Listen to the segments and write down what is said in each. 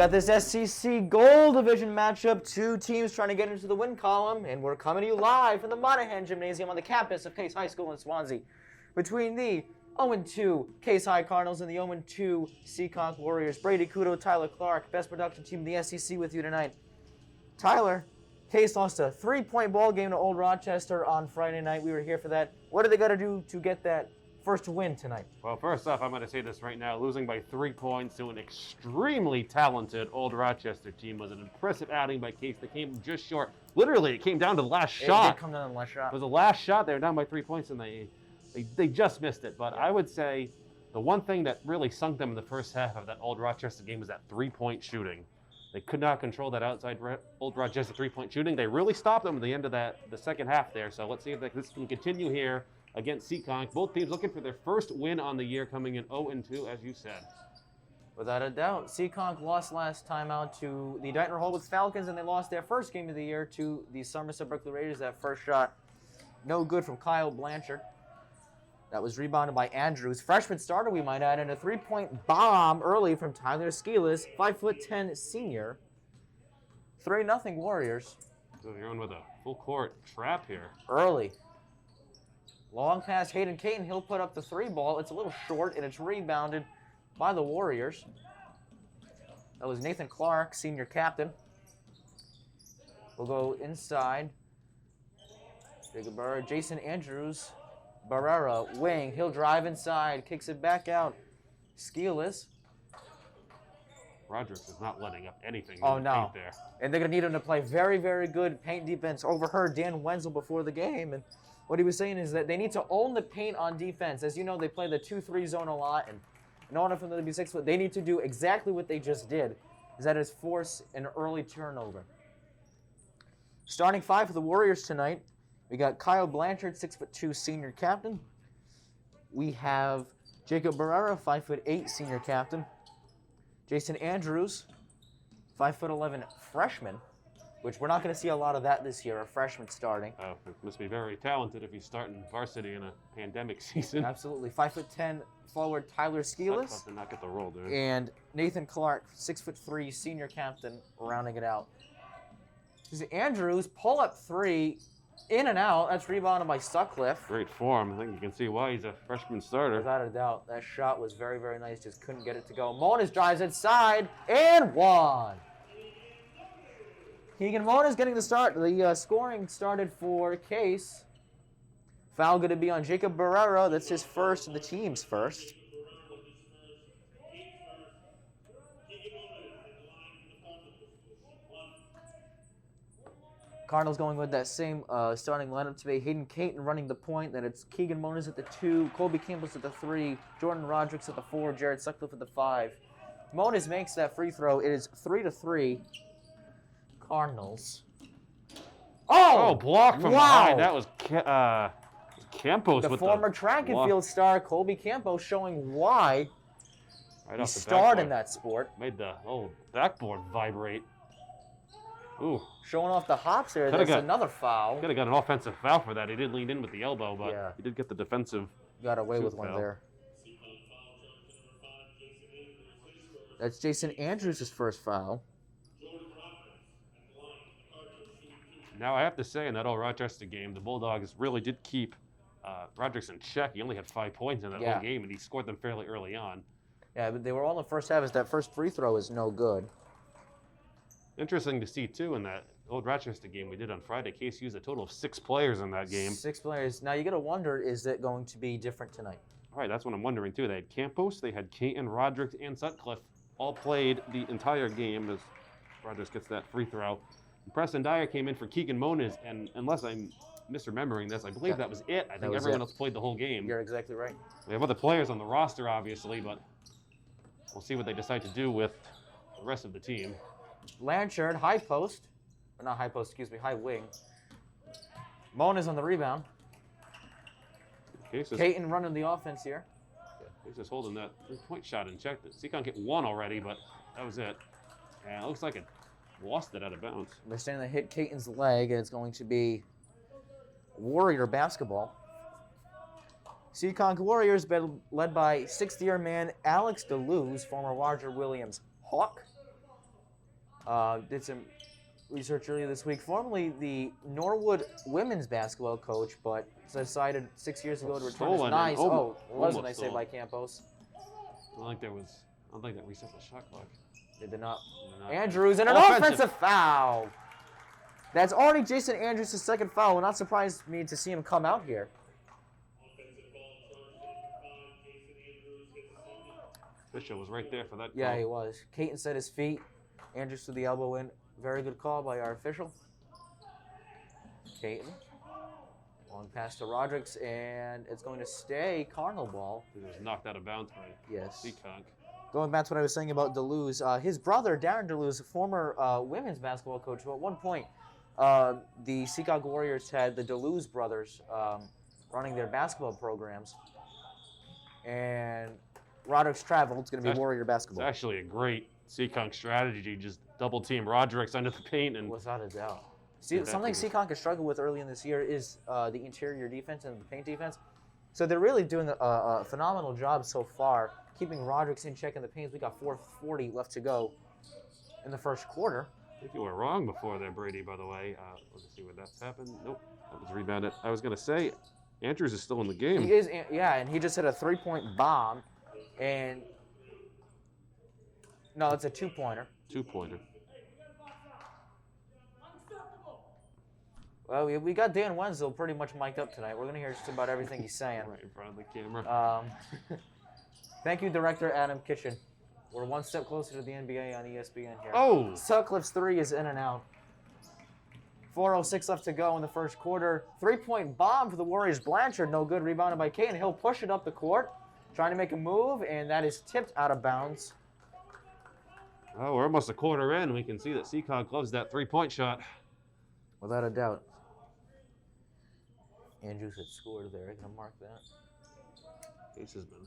got this SEC Gold Division matchup. Two teams trying to get into the win column, and we're coming to you live from the Monahan Gymnasium on the campus of Case High School in Swansea. Between the 0-2 Case High Cardinals and the 0-2 Seekonk Warriors. Brady Kudo, Tyler Clark, best production team in the SEC with you tonight. Tyler, Case lost a 3-point ball game to Old Rochester on Friday night. We were here for that. What do they got to do to get that first win tonight? Well, first off, I'm going to say this right now. Losing by 3 points to an extremely talented Old Rochester team was an impressive outing by Case. They came just short. Literally, it came down to the last shot. It did come down to the last shot. It was the last shot. They were down by 3 points, and they just missed it. But I would say the one thing that really sunk them in the first half of that Old Rochester game was that 3-point shooting. They could not control that outside Old Rochester 3-point shooting. They really stopped them at the end of the second half there. So let's see if this can continue here against Seekonk. Both teams looking for their first win on the year, coming in 0-2, as you said. Without a doubt. Seekonk lost last time out to the Dighton Rehoboth Falcons, and they lost their first game of the year to the Somerset Berkeley Raiders. That first shot, no good from Kyle Blanchard. That was rebounded by Andrews. Freshman starter, we might add, and a 3-point bomb early from Tyler Skeelis, 5'10" senior. 3-0 Warriors. So you're on with a full court trap here. Early. Long pass, Hayden Caton. He'll put up the 3 ball. It's a little short, and it's rebounded by the Warriors. That was Nathan Clark, senior captain. We'll go inside. Jacob Burr, Jason Andrews. Barrera, wing. He'll drive inside, kicks it back out. Skeelis. Roderick is not letting up anything. Oh, in the no. paint there. And they're going to need him to play very, very good paint defense. Overheard Dan Wenzel before the game, and what he was saying is that they need to own the paint on defense. As you know, they play the 2-3 zone a lot, and in order for them to be 6 foot, they need to do exactly what they just did, is that is force an early turnover. Starting 5 for the Warriors tonight, we got Kyle Blanchard, 6'2", senior captain. We have Jacob Barrera, 5'8", senior captain. Jason Andrews, 5'11", freshman, which we're not going to see a lot of that this year, a freshman starting. Oh, it must be very talented if he's starting varsity in a pandemic season. Absolutely. 5'10", forward Tyler Skeelis. Did not get the roll, dude. And Nathan Clark, 6'3", senior captain, rounding it out. This is Andrews, pull-up 3, in and out. That's rebounded by Sutcliffe. Great form. I think you can see why he's a freshman starter. Without a doubt. That shot was very, very nice. Just couldn't get it to go. Monas drives inside and one. Keegan Monas getting the start. The scoring started for Case. Foul going to be on Jacob Barrera. That's his first and the team's first. Cardinals going with that same starting lineup today. Hayden Caton running the point. Then it's Keegan Monas at the 2, Colby Campbell's at the 3, Jordan Rodricks at the 4, Jared Sutcliffe at the 5. Monas makes that free throw. It is 3-3. Cardinals. Oh, blocked from behind. That was Campos the with former track and field star Colby Campos showing why he starred in that sport. Made the whole backboard vibrate. Ooh. Showing off the hops there. That's another foul. Could have got an offensive foul for that. He did lean in with the elbow, but he did get the defensive. Got away with one there. That's Jason Andrews' first foul. Now, I have to say, in that Old Rochester game, the Bulldogs really did keep Rodricks in check. He only had 5 points in that whole game, and he scored them fairly early on. Yeah, but they were all in the first half as that first free throw is no good. Interesting to see, too, in that Old Rochester game we did on Friday, Case used a total of 6 players in that game. 6 players. Now, you got to wonder, is it going to be different tonight? All right, that's what I'm wondering, too. They had Campos, they had Caton, Rodricks, and Sutcliffe all played the entire game as Rodricks gets that free throw. And Preston Dyer came in for Keegan Monas, and unless I'm misremembering this, I believe that was it. I think everyone else played the whole game. You're exactly right. We have other players on the roster, obviously, but we'll see what they decide to do with the rest of the team. Blanchard, high post. Or not high post, excuse me, high wing. Monas on the rebound. Caton running the offense here. He's just holding that 3-point shot in check. Seekonk hit 1 already, but that was it. And it looks like it lost it out of bounds. They're saying they hit Caton's leg, and it's going to be Warrior basketball. Seekonk Warriors led by 6th-year man Alex DeLuz, former Roger Williams Hawk. Did some research earlier this week. Formerly the Norwood women's basketball coach, but decided 6 years ago to return. Stolen. Nice. Almost It was a nice stolen. save by Campos. I don't think that reset the shot clock. They did not. Not Andrews and an offensive foul. That's already Jason Andrews' second foul. Will not surprise me to see him come out here. Fisher was right there for that. Yeah, call. he was. Caton set his feet. Andrews threw the elbow in. Very good call by our official. Caton. Long pass to Rodrigues, and it's going to stay Cardinal ball. He was knocked out of bounds by Yes. Seekonk. Going back to what I was saying about Deleuze, his brother, Darren Deleuze, former women's basketball coach, who at one point the Seekonk Warriors had the Deleuze brothers running their basketball programs. And Rodrigues traveled. It's going to be Warrior It's basketball. actually a great Seekonk strategy. Just double team Rodrigues under the paint and Without a doubt. See, something Seekonk has struggled with early in this year is the interior defense and the paint defense. So they're really doing a phenomenal job so far, keeping Rodrigues in check in the paint. We got 4:40 left to go in the first quarter. I think you were wrong before there, Brady, by the way. Let's see what that's happened. Nope, that was rebounded. I was going to say, Andrews is still in the game. He is, yeah, and he just hit a three-point bomb. And no, it's a two-pointer. Two-pointer. Well, we got Dan Wenzel pretty much mic'd up tonight. We're going to hear just about everything he's saying. Right in front of the camera. Thank you, Director Adam Kitchen. We're one step closer to the NBA on ESPN here. Oh! Sutcliffe's three is in and out. 4:06 left to go in the first quarter. Three-point bomb for the Warriors. Blanchard, no good. Rebounded by Caton. He'll push it up the court, trying to make a move, and that is tipped out of bounds. Oh, we're almost a quarter in. We can see that Seekonk loves that three-point shot. Without a doubt. Andrews had scored there. Gonna mark that. Case has been.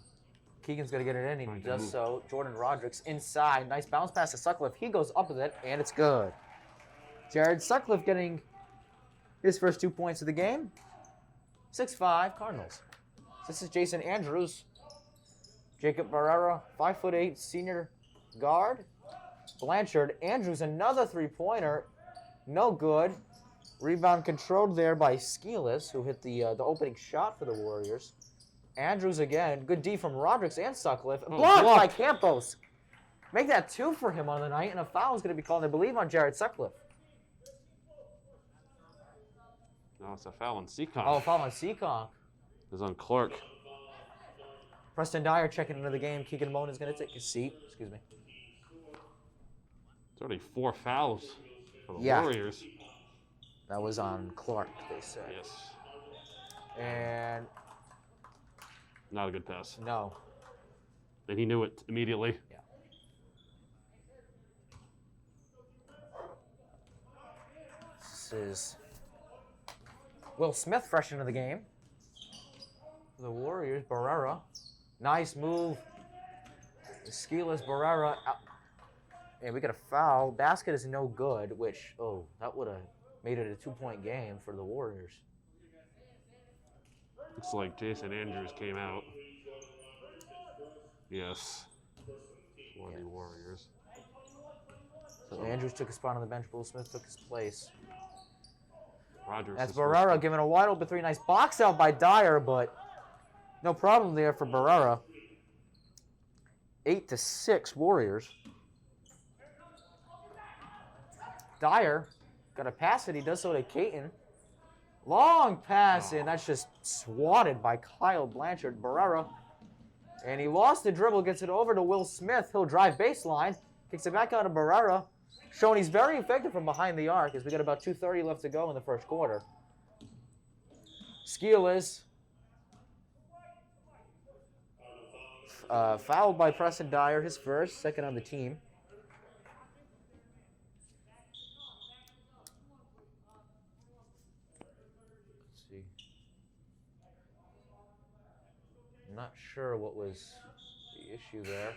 Keegan's gonna get it in. He Trying to does move. so. Jordan Rodrigues inside. Nice bounce pass to Sutcliffe. He goes up with it, and it's good. Jared Sutcliffe getting his first 2 points of the game. 6'5" Cardinals. This is Jason Andrews. Jacob Barrera, 5'8" senior guard. Blanchard. Andrews, another three-pointer. No good. Rebound controlled there by Skelis, who hit the opening shot for the Warriors. Andrews again. Good D from Rodrigues and Sutcliffe. Blocked by Campos. Make that two for him on the night, and a foul is going to be called, I believe, on Jared Sutcliffe. No, it's a foul on Seekonk. Oh, foul on Seekonk. It's on Clark. Preston Dyer checking into the game. Keegan Moan is going to take his seat. Excuse me. It's already 4 fouls for the Yeah. Warriors. That was on Clark, they said. Yes. And Not a good pass. no. And he knew it immediately. Yeah. This is Will Smith fresh into the game. For the Warriors, Barrera. Nice move. Skelis, Barrera. And we got a foul. Basket is no good, which, that would have made it a 2-point game for the Warriors. Looks like Jason Andrews came out. Yes. For the Warriors. So Andrews took a spot on the bench. Will Smith took his place. Rodgers. That's is Barrera first. giving a wide open three. Nice box out by Dyer, but no problem there for Barrera. 8-6 Warriors. Dyer got to pass it. He does so to Caton. Long pass, and that's just swatted by Kyle Blanchard. Barrera. And he lost the dribble, gets it over to Will Smith. He'll drive baseline, kicks it back out to Barrera, showing he's very effective from behind the arc as we got about 2:30 left to go in the first quarter. Skelis. Fouled by Preston Dyer, his first, second on the team. Let's see. I'm not sure what was the issue there.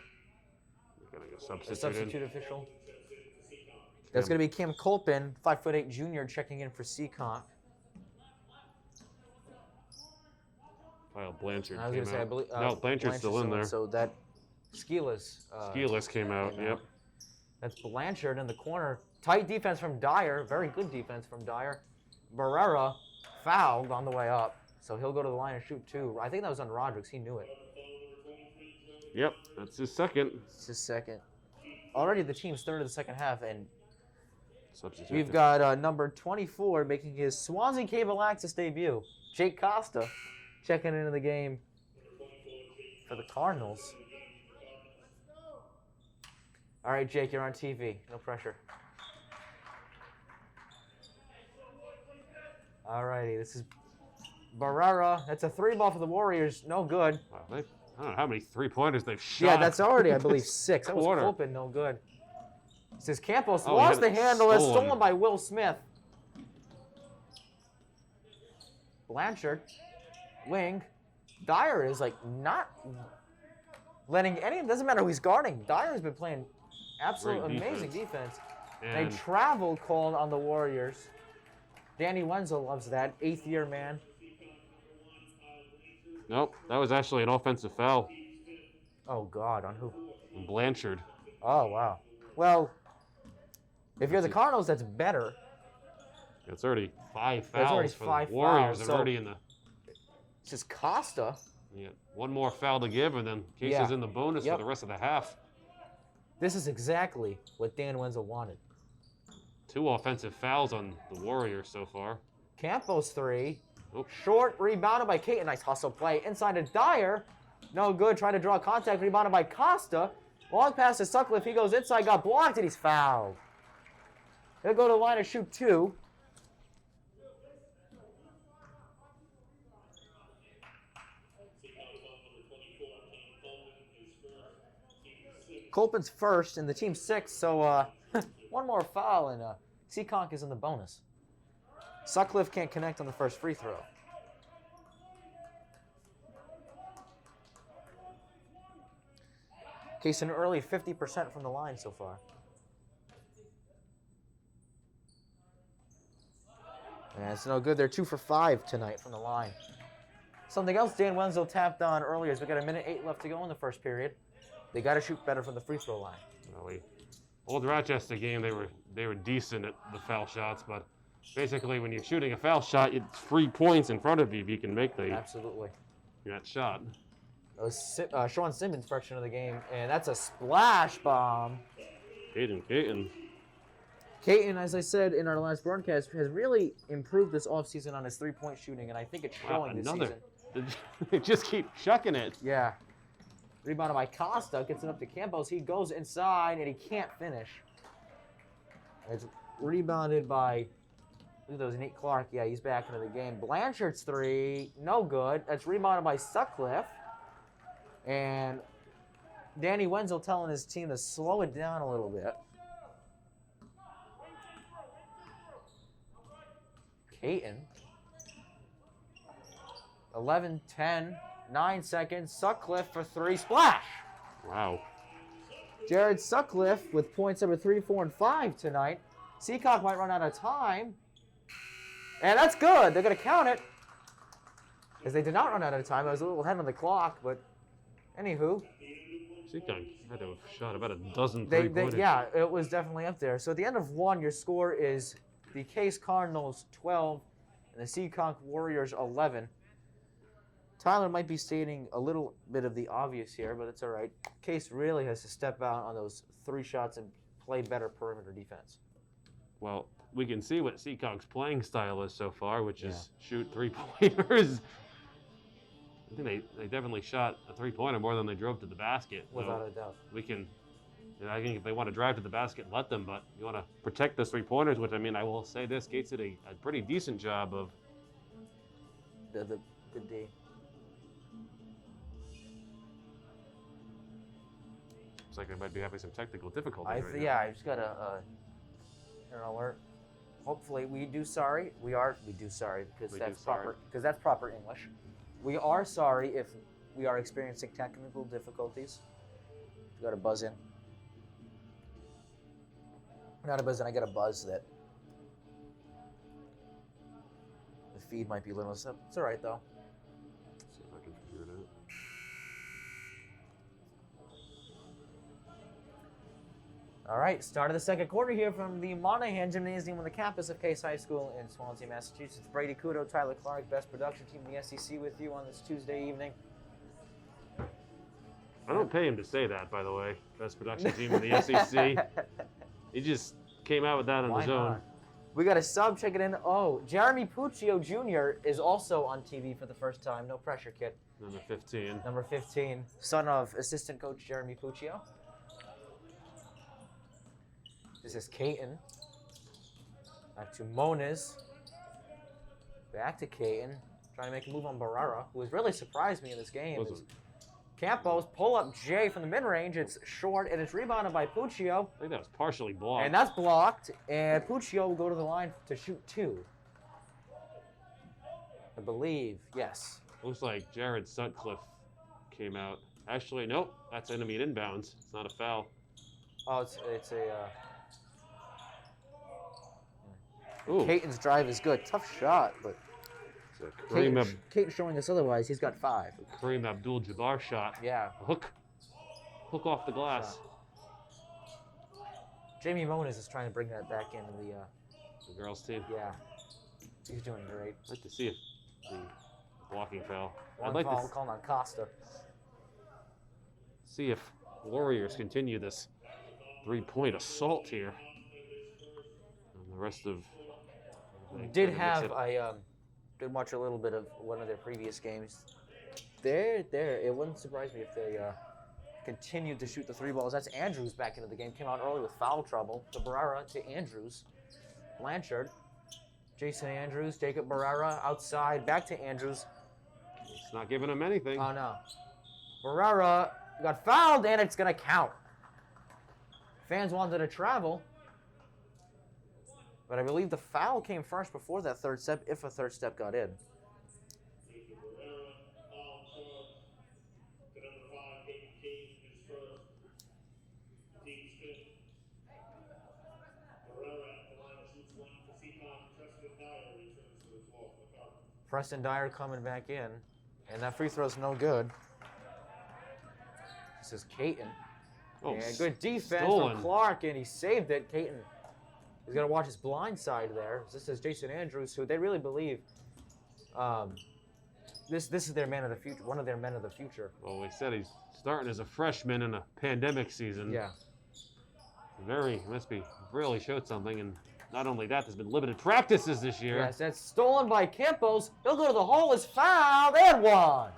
We're gonna get The substituted. substitute official. That's going to be Kim Colpin, 5'8" junior, checking in for Seekonk. Kyle Blanchard I was came going to say, I out. believe. No, Blanchard's still in there. So that Skelis. Skelis came out. Yep. That's Blanchard in the corner. Tight defense from Dyer. Very good defense from Dyer. Barrera fouled on the way up, so he'll go to the line and shoot 2. I think that was on Rodriguez. He knew it. Yep, that's his second. It's his second. Already the team's third of the second half, and Substitute. we've got number 24 making his Swansea Cable Access debut. Jake Costa checking into the game for the Cardinals. All right, Jake, you're on TV. No pressure. All righty, this is Barrera. That's a 3-ball for the Warriors. No good. Wow, I don't know how many 3-pointers they've shot. Yeah, that's already, I believe, 6. That was Colpin, no good. This is Campos. Lost the handle. It's stolen by Will Smith. Blanchard. Wing. Dyer is, like, not letting any... It doesn't matter who he's guarding. Dyer's been playing absolutely amazing defense. And a travel called on the Warriors. Danny Wenzel loves that. 8th-year man. Nope, that was actually an offensive foul. Oh, God. On who? Blanchard. Oh, wow. Well, if you're the Cardinals, that's better. It's already 5 fouls for the Warriors. They're already in the... This is Costa. Yeah, one more foul to give, and then Case is in the bonus for the rest of the half. This is exactly what Dan Wenzel wanted. 2 offensive fouls on the Warriors so far. Campos 3. Oop. Short, rebounded by Kate. A nice hustle play. Inside to Dyer. No good. Trying to draw contact. Rebounded by Costa. Long pass to Sutcliffe. He goes inside. Got blocked, and he's fouled. He'll go to the line and shoot 2. Colpin's first, and the team's 6th, so one more foul, and Seekonk is in the bonus. Sutcliffe can't connect on the first free throw. Case an early 50% from the line so far. And it's no good. They're 2 for 5 tonight from the line. Something else Dan Wenzel tapped on earlier is we got 1:08 left to go in the first period. They got to shoot better from the free throw line. Well, Old Rochester game, they were decent at the foul shots, but basically when you're shooting a foul shot, it's 3 points in front of you if you can make that shot. That was Sean Simmons' fraction of the game, and that's a splash bomb. Caden. Caden, as I said in our last broadcast, has really improved this offseason on his 3-point shooting, and I think it's showing this season. They just keep chucking it. Yeah. Rebounded by Costa, gets it up to Campos. He goes inside, and he can't finish. It's rebounded by, look at those, Nate Clark. Yeah, he's back into the game. Blanchard's 3, no good. That's rebounded by Sutcliffe. And Danny Wenzel telling his team to slow it down a little bit. Caton. 11-10, 9 seconds. Sutcliffe for 3, splash. Wow. Jared Sutcliffe with points number 3, 4, and 5 tonight. Seekonk might run out of time. And that's good. They're going to count it. As they did not run out of time. I was a little ahead on the clock, but anywho. Seekonk had to have shot about a dozen three-pointers. Yeah, it was definitely up there. So at the end of 1, your score is the Case Cardinals 12 and the Seekonk Warriors 11. Tyler might be stating a little bit of the obvious here, but it's all right. Case really has to step out on those 3 shots and play better perimeter defense. Well, we can see what Seakonk's playing style is so far, which is shoot 3-pointers. I think they definitely shot a 3-pointer more than they drove to the basket. Without a doubt. I think if they want to drive to the basket, let them, but you want to protect the 3-pointers, which, I mean, I will say this, Gates did a pretty decent job of. The good D. Looks like they might be having some technical difficulties right now. I just got an alert. Hopefully, we do sorry because that's proper English. We are sorry if we are experiencing technical difficulties. You got to buzz in. Not a buzz in, I get a buzz that the feed might be a little. It's all right though. Let's see if I can figure it out. All right, start of the second quarter here from the Monahan Gymnasium on the campus of Case High School in Swansea, Massachusetts. Brady Kudo, Tyler Clark, best production team in the SEC with you on this Tuesday evening. I don't pay him to say that, by the way. Best production team in the SEC. He just came out with that on his own. We got a sub checking in. Oh, Jeremy Puccio Jr. is also on TV for the first time. No pressure, kid. Number 15. Number 15, son of assistant coach Jeremy Puccio. This is Caton. Back to Moniz. Back to Caton. Trying to make a move on Barrera, who has really surprised me in this game. Campos, pull up J from the mid-range. It's short, and it's rebounded by Puccio. I think that was partially blocked. And that's blocked, and Puccio will go to the line to shoot 2. I believe, yes. Looks like Jared Sutcliffe came out. Actually, nope, that's enemy inbounds. It's not a foul. Oh, it's a... Ooh. Caton's drive is good. Tough shot, but Caton showing us otherwise. He's got 5. Kareem Abdul-Jabbar shot. Yeah. Hook off the glass. Jamie Moniz is trying to bring that back into the girls' team. Yeah. He's doing great. I'd like to see if the blocking foul. I'd like to call on Costa. See if Warriors continue this 3-point assault here. And the rest of I did watch a little bit of one of their previous games. It wouldn't surprise me if they continued to shoot the 3 balls. That's Andrews back into the game. Came out early with foul trouble. To Barrera, to Andrews. Blanchard. Jason Andrews, Jacob Barrera outside. Back to Andrews. It's not giving him anything. Oh, no. Barrera got fouled, and it's going to count. Fans wanted to travel. But I believe the foul came first before that third step, if a third step got in. Preston Dyer coming back in, and that free throw's no good. This is Caton. Oh, and good defense stolen. from Clark, and he saved it. Caton. He's got to watch his blind side there. This is Jason Andrews, who they really believe this is their man of the future, one of their men of the future. Well, they said he's starting as a freshman in a pandemic season. Yeah. Must be really showed something, and not only that, there's been limited practices this year. Yes, that's stolen by Campos. He'll go to the hole, is fouled, and one.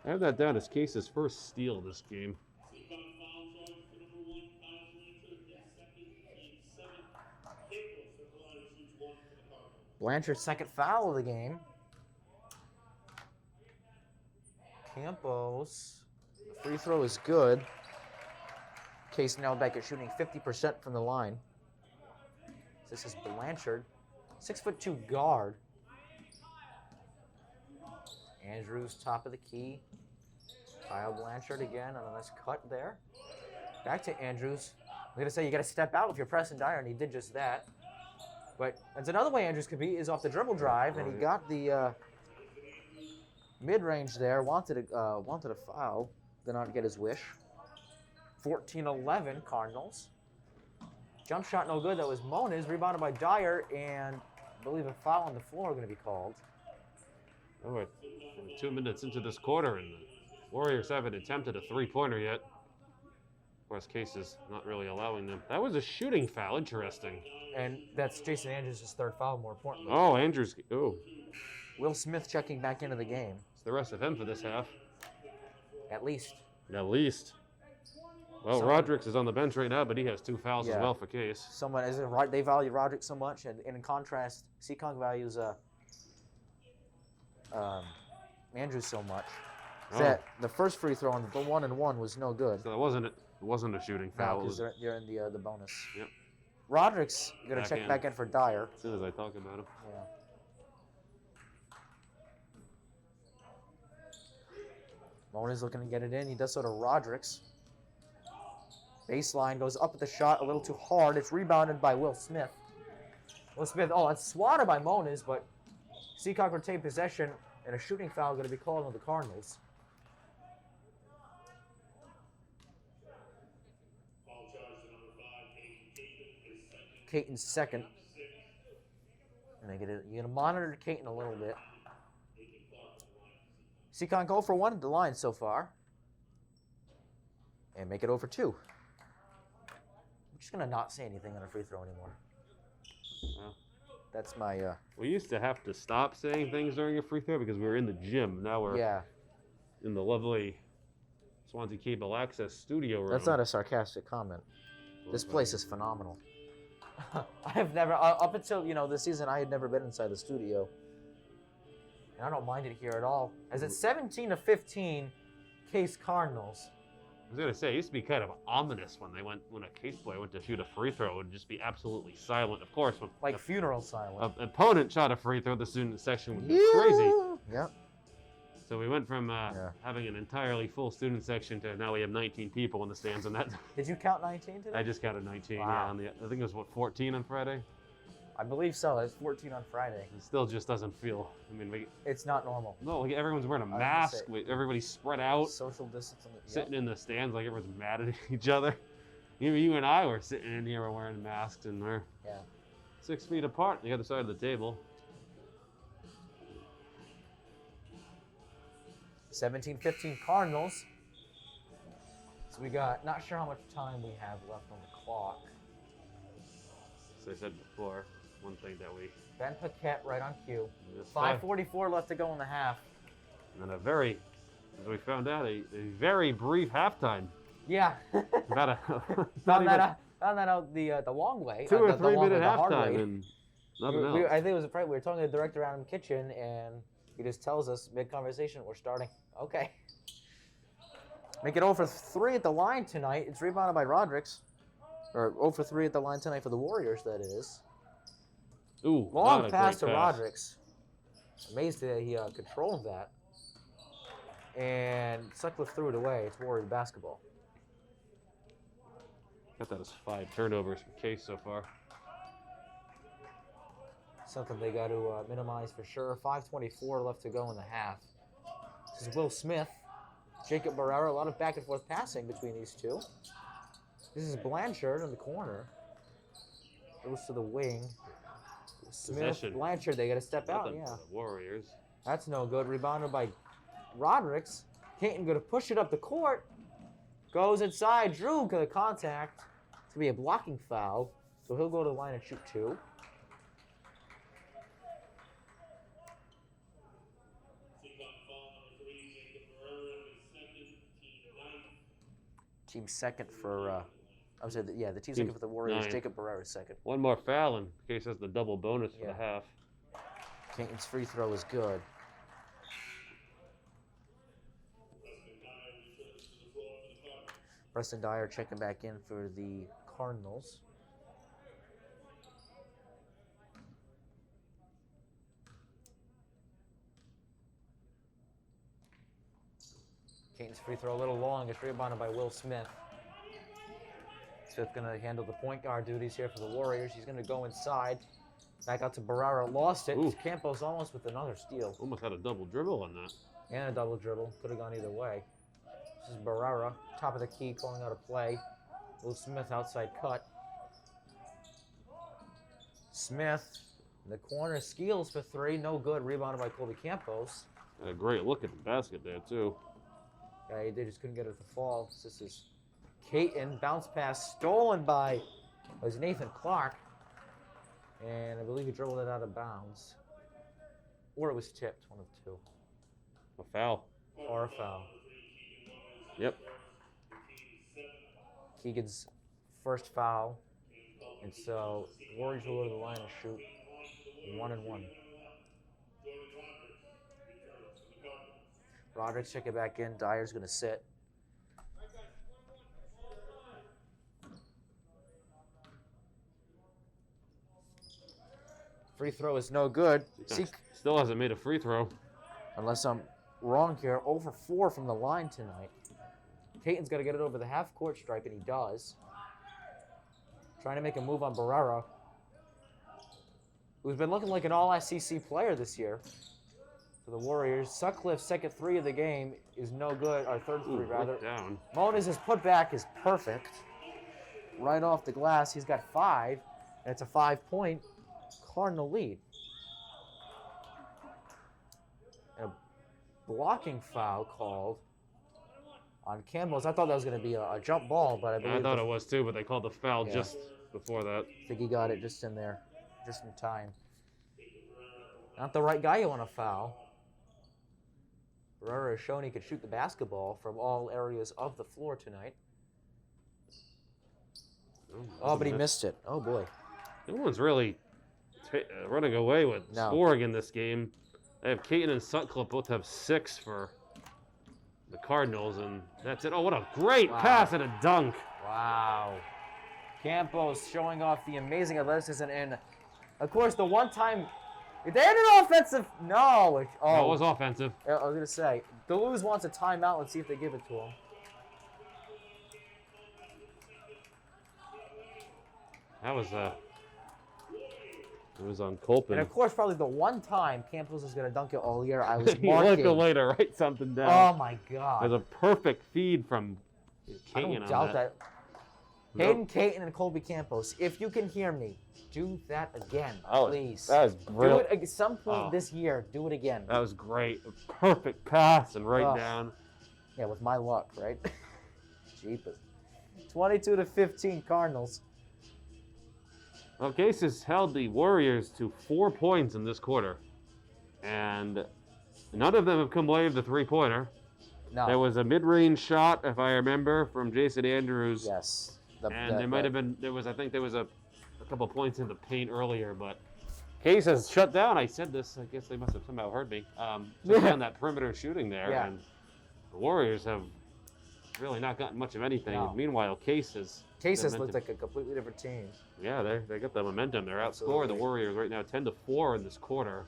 I have that down as Case's first steal this game. Blanchard's second foul of the game. Campos, the free throw is good. Case now back at shooting 50% from the line. This is Blanchard, 6'2" guard. Andrews top of the key. Kyle Blanchard again on a nice cut there. Back to Andrews. I'm gonna say you gotta step out if you're pressing Dyer, and he did just that. But that's another way Andrews could be, is off the dribble drive, and he got the mid-range there. Wanted a foul, did not get his wish. 14-11 Cardinals. Jump shot no good. That was Moniz, rebounded by Dyer, and I believe a foul on the floor going to be called. Oh, we're 2 minutes into this quarter, and the Warriors haven't attempted a 3-pointer yet. Of course, Case is not really allowing them. That was a shooting foul. Interesting. And that's Jason Andrews' third foul, more importantly. Oh, Andrews. Oh. Will Smith checking back into the game. It's the rest of him for this half. At least. At least. Well, Rodriguez is on the bench right now, but he has 2 fouls as well for Case. They value Rodriguez so much, and in contrast, Seekonk values Andrews so much. That the first free throw on the 1-and-1 was no good. So it wasn't a shooting foul. No, because they're in the bonus. Yep. Rodriguez going to check back in for Dyer. As soon as I talk about him. Yeah. Moniz looking to get it in. He does so to Rodriguez. Baseline goes up with the shot a little too hard. It's rebounded by Will Smith. Will Smith, it's swatted by Moniz, but Seekonk retained possession, and a shooting foul going to be called on the Cardinals. Caton's second. You're going to monitor Caton a little bit. Seekonk 0 for 1 at the line so far. And make it 0 for 2. I'm just going to not say anything on a free throw anymore. Well, that's my... we used to have to stop saying things during a free throw because we were in the gym. Now we're in the lovely Swansea Cable Access studio room. That's not a sarcastic comment. This place is phenomenal. I have never, up until, this season, I had never been inside the studio. And I don't mind it here at all. As it's 17-15, Case Cardinals. I was going to say, it used to be kind of ominous when a Case player went to shoot a free throw. It would just be absolutely silent. Of course, when like funeral silent. An opponent shot a free throw, the student section would be crazy. Yep. So we went from having an entirely full student section to now we have 19 people in the stands. And that. Did you count 19 today? I just counted 19. Wow. Yeah, I think it was 14 on Friday. I believe so. It's 14 on Friday. It still just doesn't feel. It's not normal. No, like everyone's wearing a mask. Everybody's spread out. Social distance. Sitting in the stands like everyone's mad at each other. Even you and I were sitting in here wearing masks and we're 6 feet apart on the other side of the table. 17-15 Cardinals. So we got, not sure how much time we have left on the clock. As I said before, one thing that we... Ben Paquette right on cue. 5:44 left to go in the half. And a very, as we found out, a very brief halftime. Yeah. About found that out the long way. 2 or 3 minute halftime and nothing else. I think it was we were talking to the director Adam Kitchen, and he just tells us mid-conversation, we're starting. Okay. Make it 0 for 3 at the line tonight. It's rebounded by Rodricks. Or 0 for 3 at the line tonight for the Warriors, that is. Ooh, long pass to Rodricks. Amazed that he controlled that. And Sutcliffe threw it away. It's Warrior basketball. Got that as 5 turnovers for Case so far. Something they got to minimize for sure. 5:24 left to go in the half. This is Will Smith, Jacob Barrera. A lot of back and forth passing between these two. This is Blanchard in the corner. Goes to the wing. Smith, Possession. Blanchard, they got to step out. Yeah. The Warriors. That's no good. Rebounded by Rodricks. Caton going to push it up the court. Goes inside. Drew got a contact. It's going to be a blocking foul. So he'll go to the line and shoot 2. Team second for, I would say, the team second for the Warriors. 9. Jacob Barrera's second. One more foul, and Case has the double bonus for the half. Caton's free throw is good. Preston Dyer checking back in for the Cardinals. Caton's free throw a little long. It's rebounded by Will Smith. Smith going to handle the point guard duties here for the Warriors. He's going to go inside. Back out to Barrera. Lost it. Ooh. Campos almost with another steal. Almost had a double dribble on that. And a double dribble. Could have gone either way. This is Barrera. Top of the key, calling out a play. Will Smith outside cut. Smith in the corner. Skeels for 3. No good. Rebounded by Colby Campos. Had a great look at the basket there, too. Yeah, they just couldn't get it to fall. This is Caton. Bounce pass stolen by Nathan Clark. And I believe he dribbled it out of bounds. Or it was tipped, one of the two. A foul. Or a foul. Yep. Keegan's first foul. And so Warriors will go to the line and shoot 1-1. Rodriguez check it back in. Dyer's going to sit. Free throw is no good. Still hasn't made a free throw. Unless I'm wrong here. 0 for 4 from the line tonight. Caton's got to get it over the half-court stripe, and he does. Trying to make a move on Barrera, who's been looking like an all-SEC player this year for the Warriors. Sutcliffe's second 3 of the game is no good, or third 3 rather. Down. Moniz' putback is perfect. Right off the glass, he's got 5. And it's a 5-point Cardinal lead. And a blocking foul called on Campbell's. I thought that was going to be a jump ball, but I believe I thought it was too, but they called the foul Yeah. just before that. I think he got it just in there, just in time. Not the right guy you want to foul. Barrera has shown he could shoot the basketball from all areas of the floor tonight. Oh, but he missed it. Oh, boy. No one's really running away with scoring in this game. They have Caton and Sutcliffe both have 6 for the Cardinals, and that's it. Oh, what a great pass and a dunk. Wow. Campos showing off the amazing athleticism, and, of course, the one time... They had an offensive... No. It was offensive. I was going to say, Duluth wants a timeout. Let's see if they give it to him. That was it was on Colpin. And, of course, probably the one time Campos is going to dunk it all year, I was You look marking. later, write something down. Oh, my God. There's a perfect feed from Caton. I don't doubt that. Hayden Caton and Colby Campos, if you can hear me, do that again, please. That was brilliant. Do it at some point this year. Do it again. That was great. A perfect pass and right down. Yeah, with my luck, right? Jeepers. 22-15 Cardinals. Well, Cases held the Warriors to 4 points in this quarter, and none of them have come away with the three-pointer. No. There was a mid-range shot, if I remember, from Jason Andrews. Yes. And there might have been, I think there was a couple points in the paint earlier, but Case has shut down. I said this, I guess they must have somehow heard me. Shut down that perimeter shooting there, and the Warriors have really not gotten much of anything. No. And meanwhile, Case has looked like a completely different team. Yeah, they got the momentum. They're outscoring the Warriors right now 10-4 in this quarter.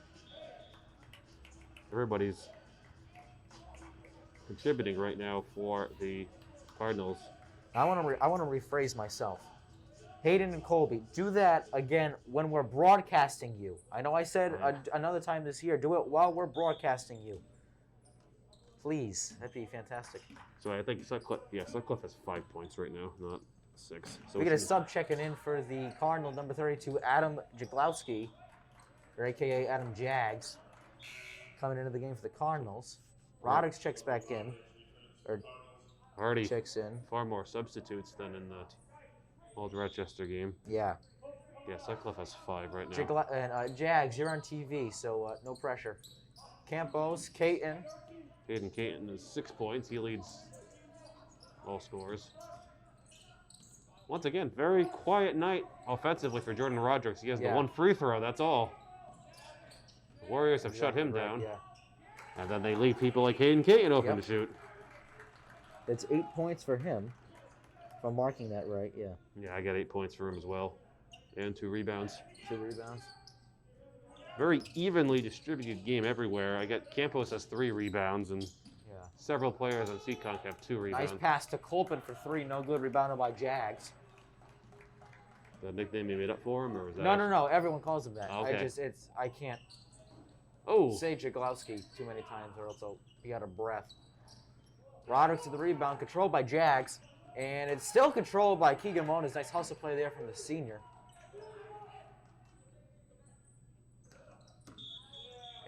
Everybody's contributing right now for the Cardinals. I want to rephrase myself. Hayden and Colby, do that again when we're broadcasting you. I know I said another time this year, do it while we're broadcasting you. Please, that'd be fantastic. So I think Sutcliffe has 5 points right now, not 6. So we get a sub checking in for the Cardinal, number 32, Adam Jaglowski, or AKA Adam Jags, coming into the game for the Cardinals. Roddick's checks back in, or Hardy checks in. Far more substitutes than in the Old Rochester game. Yeah. Yeah, Sutcliffe has 5 right now. And Jags, you're on TV, so no pressure. Campos, Caton. Hayden Caton has 6 points. He leads all scorers. Once again, very quiet night offensively for Jordan Rodrigues. He has the one free throw, that's all. The Warriors have shut him down. Yeah. And then they leave people like Hayden Caton open to shoot. That's 8 points for him. If I'm marking that right, yeah. Yeah, I got 8 points for him as well. And 2 rebounds. 2 rebounds. Very evenly distributed game everywhere. I got Campos has 3 rebounds, and several players on Seekonk have 2 rebounds. Nice pass to Colpin for 3, no good. Rebounded by Jags. The nickname you made up for him, or was that? No. Everyone calls him that. Okay. I can't say Jaglowski too many times, or else I'll be out of breath. Roderick to the rebound, controlled by Jags, and it's still controlled by Keegan Moniz. Nice hustle play there from the senior.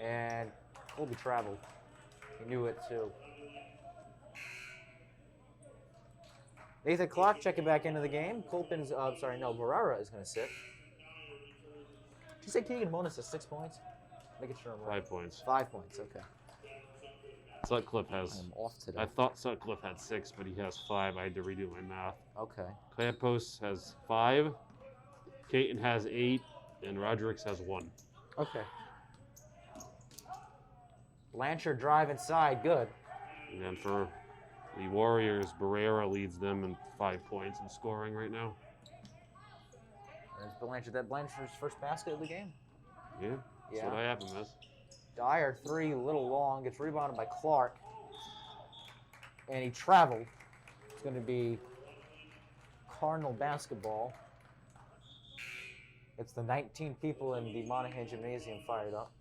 And Colby traveled. He knew it too. Nathan Clark checking back into the game. Colpin's, Barrera is going to sit. Did you say Keegan Moniz has 6 points? Making sure I'm right. 5 points. 5 points, okay. Sutcliffe has. I'm off today. I thought Sutcliffe had 6, but he has 5. I had to redo my math. Okay. Campos has 5. Caton has 8, and Rodrigues has 1. Okay. Blanchard drive inside, good. And then for the Warriors, Barrera leads them in 5 points in scoring right now. There's Blanchard. That Blanchard's first basket of the game. Yeah, that's what I have him as. Dyer 3, a little long, gets rebounded by Clark. And he traveled. It's going to be Cardinal basketball. It's the 19 people in the Monahan Gymnasium fired up.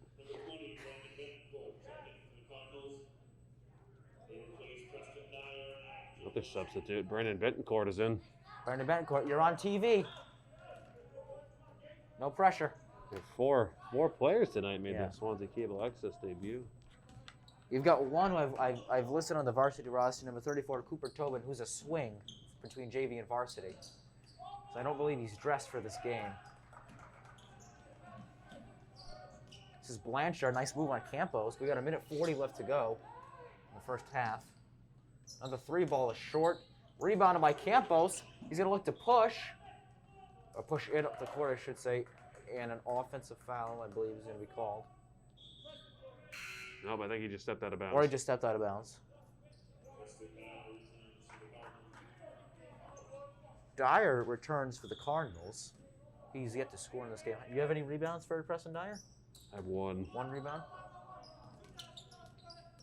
Another substitute. Brandon Betancourt is in. Brandon Betancourt, you're on TV. No pressure. There's four players tonight made Yeah. their Swansea Cable Access debut. You've got one who I've listed on the varsity roster, number 34, Cooper Tobin, who's a swing between JV and varsity. So I don't believe he's dressed for this game. This is Blanchard. Nice move on Campos. We got 1:40 left to go in the first half. Another 3 ball is short. Rebounded by Campos. He's going to look to push. Or push it up the court, I should say. And an offensive foul, I believe, is going to be called. No, but I think he just stepped out of bounds. Or he just stepped out of bounds. Dyer returns for the Cardinals. He's yet to score in this game. Do you have any rebounds for Preston Dyer? I have one. One rebound?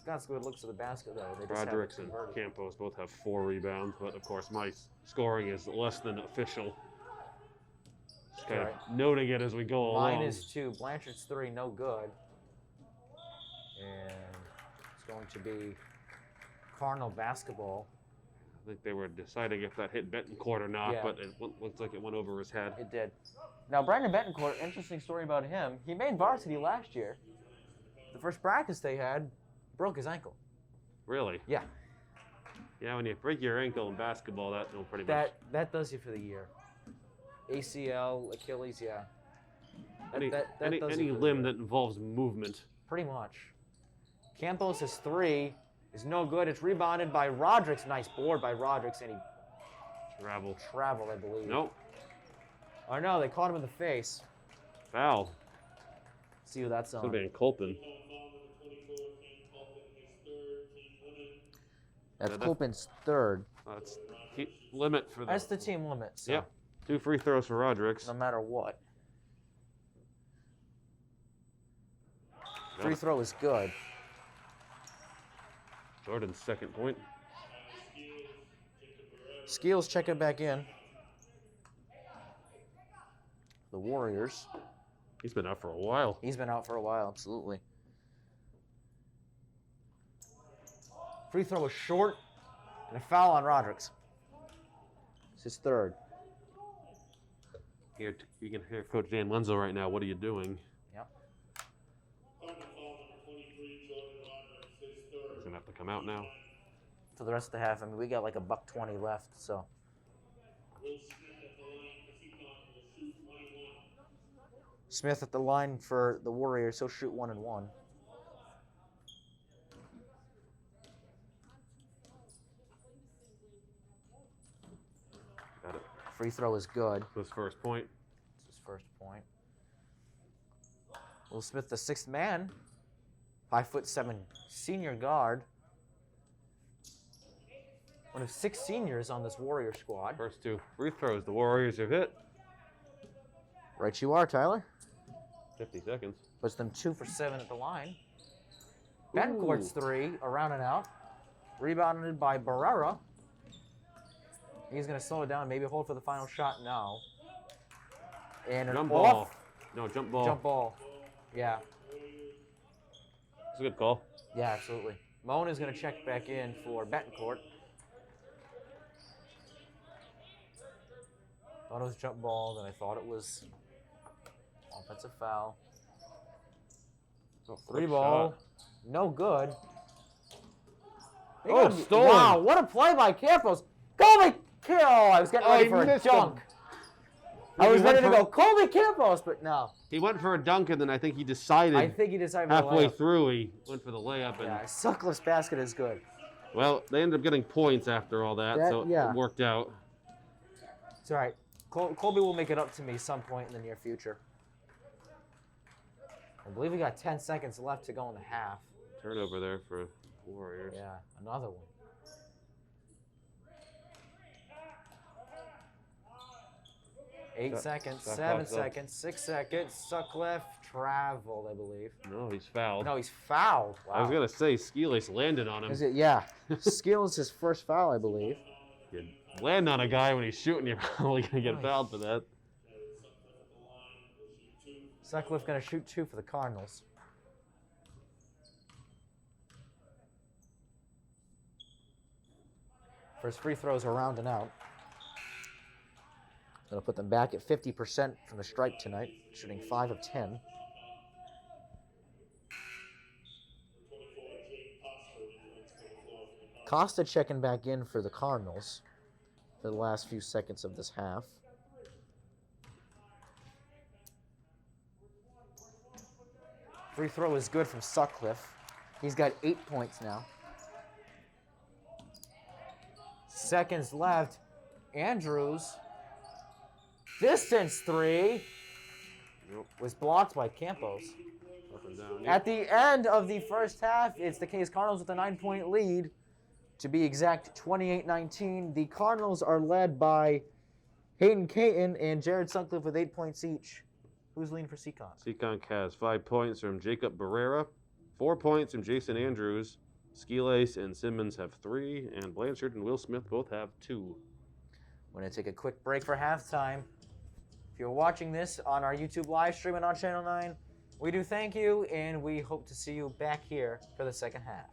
Got some good looks at the basket, though. They just Roderick's haven't and converted. Campos both have 4 rebounds, but of course my scoring is less than official. Just kind of noting it as we go along. Mine is 2. Blanchard's 3, no good. And it's going to be Cardinal basketball. I think they were deciding if that hit Betancourt or not, Yeah. but it looks like it went over his head. It did. Now, Brandon Betancourt, interesting story about him. He made varsity last year. The first practice they had, broke his ankle. Really? Yeah. Yeah, when you break your ankle in basketball, that will pretty much. That does you for the year. ACL, Achilles, yeah. Any does you for the limb year. that involves movement. Pretty much. Campos' 3 is no good. It's rebounded by Roderick's. Nice board by Roderick's, and he traveled, I believe. Nope. Oh no, they caught him in the face. Foul. See who that's Could on. have been Colpin. That's Colpin's 3rd. That's limit for the. That's the team limit. So Yep. 2 free throws for Roderick's. no matter what. Got Free it. throw is good. Jordan's 2nd point. Skeels checking back in. The Warriors. He's been out for a while. He's been out for a while, absolutely. Free throw is short, and a foul on Roderick's. It's his 3rd. Here, you can hear Coach Dan Wenzel right now. What are you doing? Yep. He's gonna have to come out now. For the rest of the half, I mean, we got like $1:20 left, so. Smith at the line for the Warriors. He'll shoot 1 and 1. Got it. Free throw is good. His first point. It's his first point. Will Smith, the 6th man, 5'7" senior guard. One of 6 seniors on this Warrior squad. First 2 free throws the Warriors have hit. Right you are, Tyler. 50 seconds. Puts them 2 for 7 at the line. Betancourt's 3, around and out. Rebounded by Barrera. He's going to slow it down, maybe hold for the final shot now. And an Jump off. ball. No, jump ball. Jump ball. Yeah. It's a good call. Yeah, absolutely. Moan is going to check back in for Betancourt. Thought it was jump ball, then I thought it was offensive foul. So 3 ball, shot. no good. Oh, stolen. Wow, what a play by Campos. Colby Kill! I was getting ready he for a missed dunk. him. I was He went ready to for- go, Colby Campos, but no. He went for a dunk, and then I think he decided I think he decided for the halfway layup. through he went for the layup. And Yeah, Sutcliffe's basket is good. well, they ended up getting points after all that, so yeah. it worked out. It's all right. Colby will make it up to me some point in the near future. I believe we got 10 seconds left to go in the half. Turnover there for Warriors. Yeah, another one. 8 seconds, shot 7 clock's up. seconds, 6 seconds. Sutcliffe traveled, I believe. No, he's fouled. No, he's fouled. Wow. I was gonna say Skelis landed on him. Is it? Yeah. Skill is his first foul, I believe. You land on a guy when he's shooting, you're probably gonna get Nice. fouled for that. Sutcliffe going to shoot 2 for the Cardinals. First free throws are rounding out. That'll put them back at 50% from the stripe tonight, shooting 5 of 10. Costa checking back in for the Cardinals for the last few seconds of this half. Free throw is good from Sutcliffe. He's got 8 points now. Seconds left. Andrews. Distance three was blocked by Campos. Up and down. At the end of the first half, it's the Case Cardinals with a 9-point lead. To be exact, 28-19. The Cardinals are led by Hayden Caton and Jared Sutcliffe with 8 points each. Who's leading for Seekonk? Seekonk has 5 points from Jacob Barrera, 4 points from Jason Andrews. Skilace and Simmons have 3, and Blanchard and Will Smith both have 2. We're going to take a quick break for halftime. If you're watching this on our YouTube live stream and on Channel 9, we do thank you, and we hope to see you back here for the second half.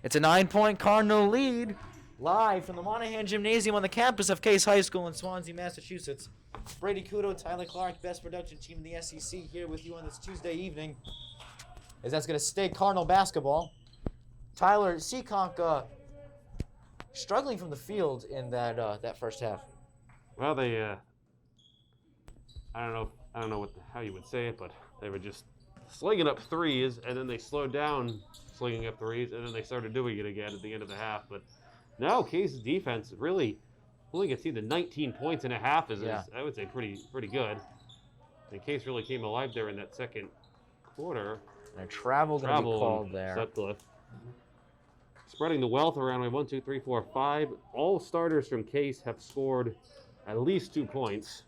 It's a 9-point Cardinal lead, live from the Monahan Gymnasium on the campus of Case High School in Swansea, Massachusetts. Brady Kudo, Tyler Clark, best production team in the SEC, here with you on this Tuesday evening. As that's going to stay Cardinal basketball. Tyler, Seekonk struggling from the field in that first half. Well, they, I don't know how you would say it, but they were just slinging up threes, and then they slowed down slinging up threes, and then they started doing it again at the end of the half. But now Case's defense really only gets to 19 points in a half is I would say pretty good. And Case really came alive there in that second quarter. And a travel going to be called there. Sutcliffe. Spreading the wealth around by 1, 2, 3, 4, 5. All starters from Case have scored at least 2 points.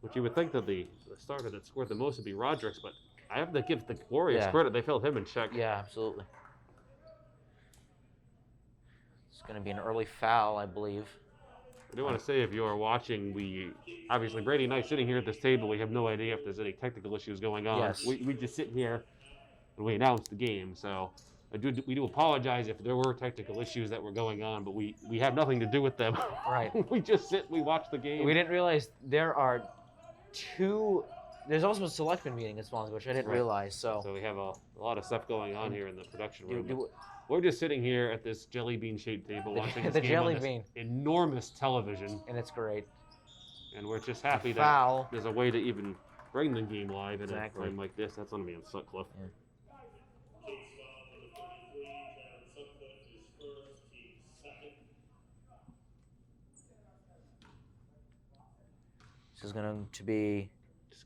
Which you would think that the starter that scored the most would be Rodriguez, but I have to give the Warriors credit. They held him in check. Yeah, absolutely. It's going to be an early foul, I believe. I do want to say, if you are watching, obviously Brady and I sitting here at this table, we have no idea if there's any technical issues going on. Yes. We just sit here and we announce the game. So we do apologize if there were technical issues that were going on, but we have nothing to do with them. Right. We just sit, we watch the game. We didn't realize there's also a selection meeting in Swansea, which I didn't realize. So we have a lot of stuff going on here in the production room. We're just sitting here at this jelly bean-shaped table watching this game on this enormous television. And it's great. And we're just happy that there's a way to even bring the game live in a time like this. That's going to be in Sutcliffe. Yeah. This is going to be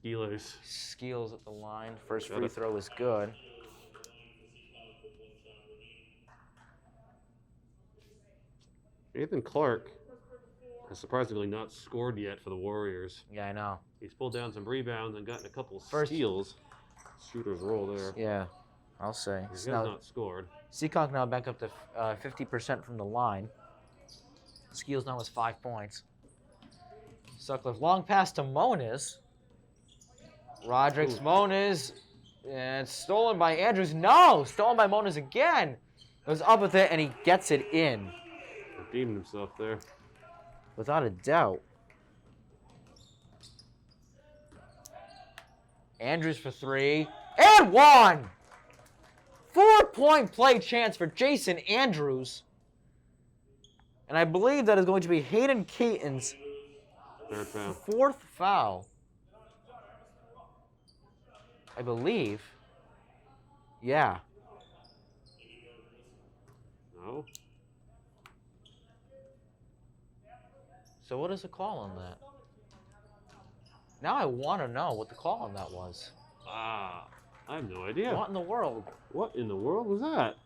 Skeels at the line. First free throw is good. Nathan Clark has surprisingly not scored yet for the Warriors. Yeah, I know. He's pulled down some rebounds and gotten a couple steals. Shooter's roll there. Yeah, I'll say. He has not scored. Seekonk now back up to 50% from the line. Skeels now has 5 points. Sutcliffe, long pass to Moniz. Rodriguez, Moniz, and stolen by Andrews. No, stolen by Moniz again. Goes up with it, and he gets it in. Redeemed himself there. Without a doubt. Andrews for 3, and 1! 4-point play chance for Jason Andrews. And I believe that is going to be Hayden Caton's third foul. 4th foul. I believe. Yeah. No. So what is the call on that? Now I want to know what the call on that was. I have no idea. What in the world? What in the world was that?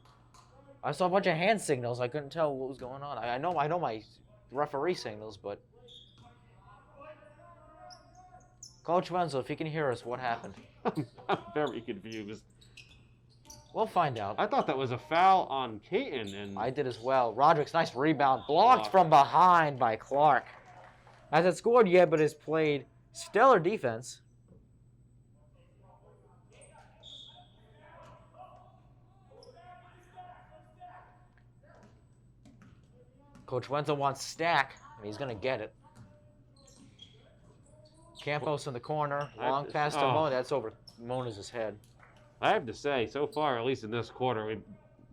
I saw a bunch of hand signals. I couldn't tell what was going on. I know my referee signals, but Coach Wenzel, if you can hear us, what happened? I'm very confused. We'll find out. I thought that was a foul on Caton, and I did as well. Rodriguez, nice rebound, blocked from behind by Clark. Hasn't scored yet, but has played stellar defense. Coach Wenzel wants stack, and he's going to get it. Campos in the corner. Long pass to Mona. That's over Mona's head. I have to say, so far, at least in this quarter, we've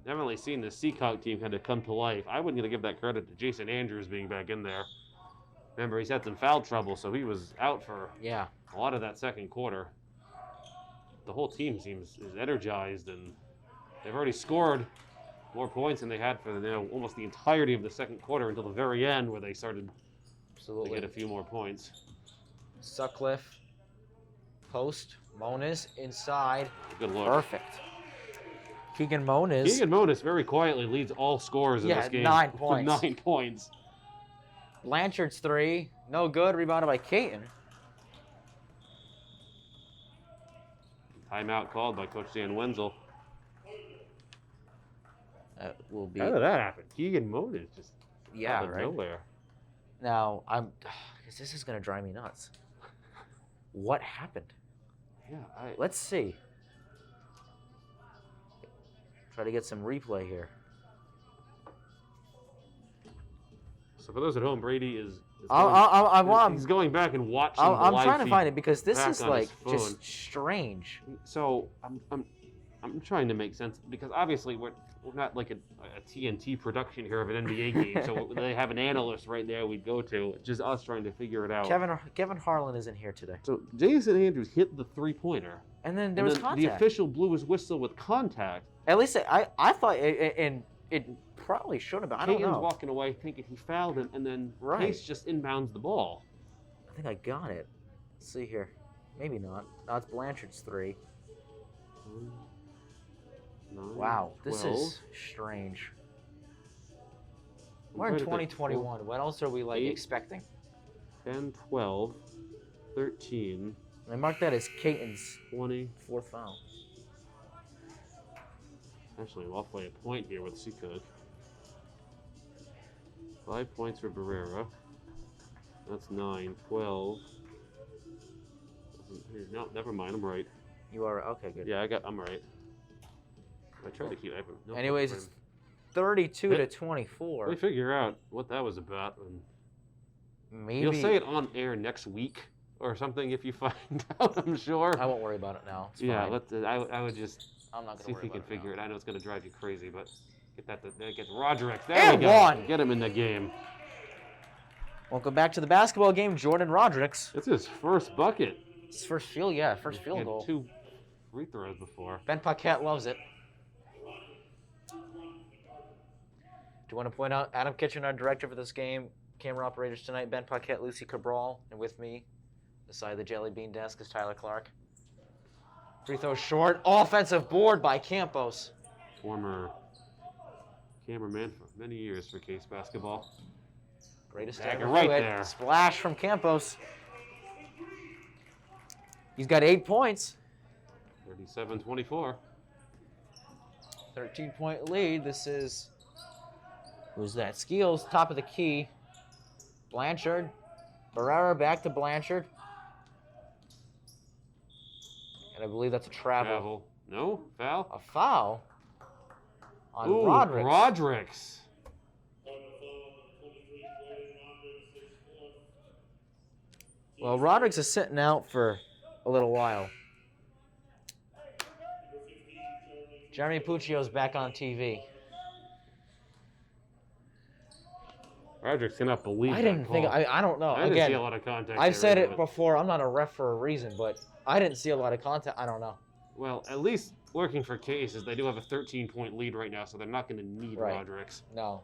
definitely seen the Seekonk team kind of come to life. I wouldn't give that credit to Jason Andrews being back in there. Remember, he's had some foul trouble, so he was out for a lot of that second quarter. The whole team is energized, and they've already scored more points than they had for almost the entirety of the second quarter until the very end, where they started to get a few more points. Sutcliffe, post, Monas inside. Good look. Perfect. Keegan Monas. Keegan Monas very quietly leads all scorers in this game. 9 points. 9 points. Blanchard's three, no good. Rebounded by Caton. Timeout called by Coach Dan Wenzel. That will be. How did that happen? Keegan Monas just out of right. nowhere. Now this is gonna drive me nuts. What happened? Yeah, Let's see. Try to get some replay here. So for those at home, Brady is he's going back and watching. I'm the live trying to feed find it because this back is on like his phone. just strange. So I'm trying to make sense because obviously we're not like a TNT production here of an NBA game. So they have an analyst right there we'd go to. It's just us trying to figure it out. Kevin Harlan isn't here today. So Jason Andrews hit the 3-pointer. And then there was contact. The official blew his whistle with contact. At least I thought it probably should have been. I don't know. Caton's walking away thinking he fouled him, and then Pace just inbounds the ball. I think I got it. Let's see here. Maybe not. No, it's Blanchard's three. 9, Wow, 12. this is strange. We're in 2021. What else are we 8, expecting? 10, 12, 13. I marked that as Caton's 20. fourth foul. Actually, we'll play a point here with Seekonk. 5 points for Barrera. That's 9, 12. No, never mind. I'm right. You are okay. Good. Yeah, I'm right. I tried to keep. Anyways, it's 32 to 24. We figure out what that was about, and maybe you'll say it on air next week or something if you find out. I'm sure. I won't worry about it now. It's yeah, fine. I would just I'm not gonna see if worry he can about figure it. now. I know it's gonna drive you crazy, but get Roderick. There And we go. one. Get him in the game. Welcome back to the basketball game, Jordan Rodericks. It's his first bucket. His first field He had goal. 2 free throws before. Ben Paquette loves it. Do you want to point out Adam Kitchen, our director for this game, camera operators tonight, Ben Paquette, Lucy Cabral, and with me, beside the jelly bean desk, is Tyler Clark. Free throw short. Offensive board by Campos. Former cameraman for many years for Case basketball. Greatest Dagger ever. right Do it. there. Splash from Campos. He's got 8 points. 37-24. 13-point lead. This is, who's that? Skeels, top of the key. Blanchard. Barrera back to Blanchard. And I believe that's a travel. No, foul. A foul on Ooh, Rodericks. Rodericks. Well, Rodericks is sitting out for a little while. Jeremy Puccio's back on TV. Rodericks cannot believe I didn't think. I don't know. I didn't Again, see a lot of contact. I've there said either, it but- before. I'm not a ref for a reason, but I didn't see a lot of contact. I don't know. Well, at least working for Case is they do have a 13-point lead right now, so they're not going to need Right. Rodericks. No.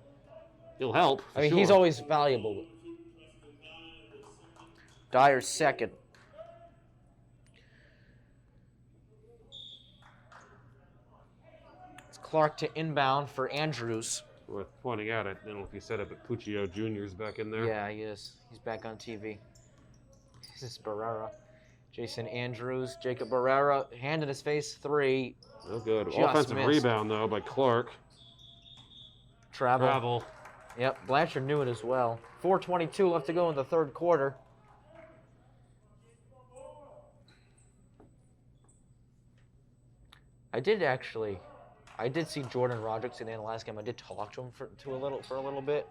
He'll help. I mean, he's always valuable. Dyer's second. It's Clark to inbound for Andrews. Worth pointing out, I don't know if you said it, but Puccio Jr.'s back in there. Yeah, he is. He's back on TV. This is Barrera. Jason Andrews, Jacob Barrera, hand in his face, three. No good. Just Offensive missed. rebound, though, by Clark. Travel. Yep, Blanchard knew it as well. 4:22 left to go in the third quarter. I did see Jordan Rodericks in the last game. I did talk to him for a little bit.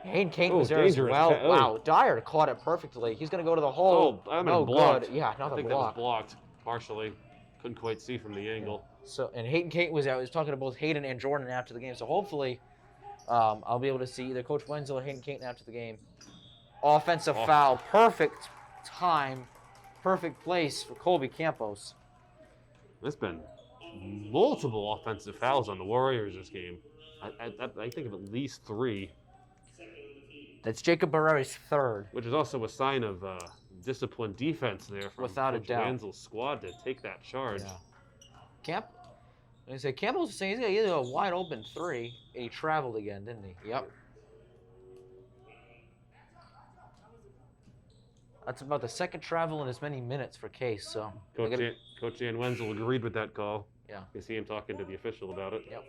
Hayden Kate Oh, was there as dangerous well. pa- oh. Wow, Dyer caught it perfectly. He's going to go to the hole. Oh, I mean, No blocked. good. Yeah, I another think block. that was blocked partially. Couldn't quite see from the angle. So, and Hayden Kate was out. He was talking to both Hayden and Jordan after the game. So hopefully, I'll be able to see either Coach Wenzel or Hayden Kate after the game. Offensive foul, perfect time, perfect place for Colby Campos. There's been multiple offensive fouls on the Warriors this game. I think of at least 3. That's Jacob Barrera's third. Which is also a sign of disciplined defense there from Without a Coach doubt. Wenzel's squad to take that charge. Yeah. Campbell's saying he's got a wide open 3, and he traveled again, didn't he? Yep. That's about the second travel in as many minutes for Case. So Coach Dan Wenzel agreed with that call. Yeah. You see him talking to the official about it. Yep.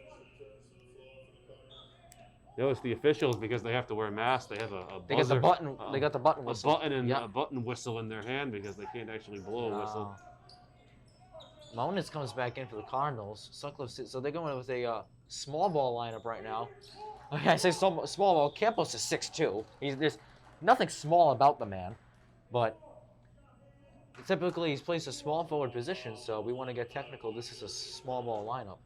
Notice the officials, because they have to wear masks, they have a buzzer. They got the button. They got the button whistle. A button whistle in their hand because they can't actually blow a whistle. Monis comes back in for the Cardinals. Sutcliffe, so they're going with a small ball lineup right now. Okay, I say small ball. Campos is 6'2". There's nothing small about the man, but typically he's placed a small forward position. So we want to get technical. This is a small ball lineup.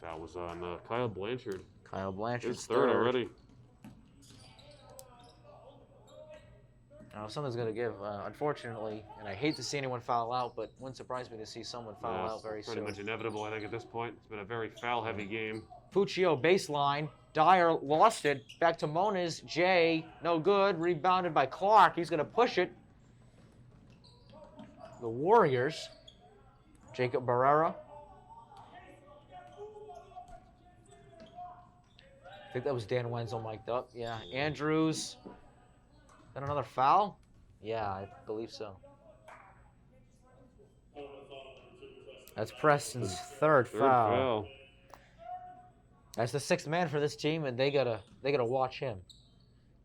Foul was on Kyle Blanchard. Kyle Blanchard's His third already. Now something's going to give, unfortunately, and I hate to see anyone foul out, but wouldn't surprise me to see someone foul out very soon. Pretty much inevitable, I think, at this point. It's been a very foul-heavy game. Puccio baseline. Dyer lost it. Back to Moniz. Jay, no good. Rebounded by Clark. He's going to push it. The Warriors. Jacob Barrera. I think that was Dan Wenzel mic'd up. Yeah. Andrews. Got another foul? Yeah, I believe so. That's Preston's third foul. That's the 6th man for this team, and they gotta watch him.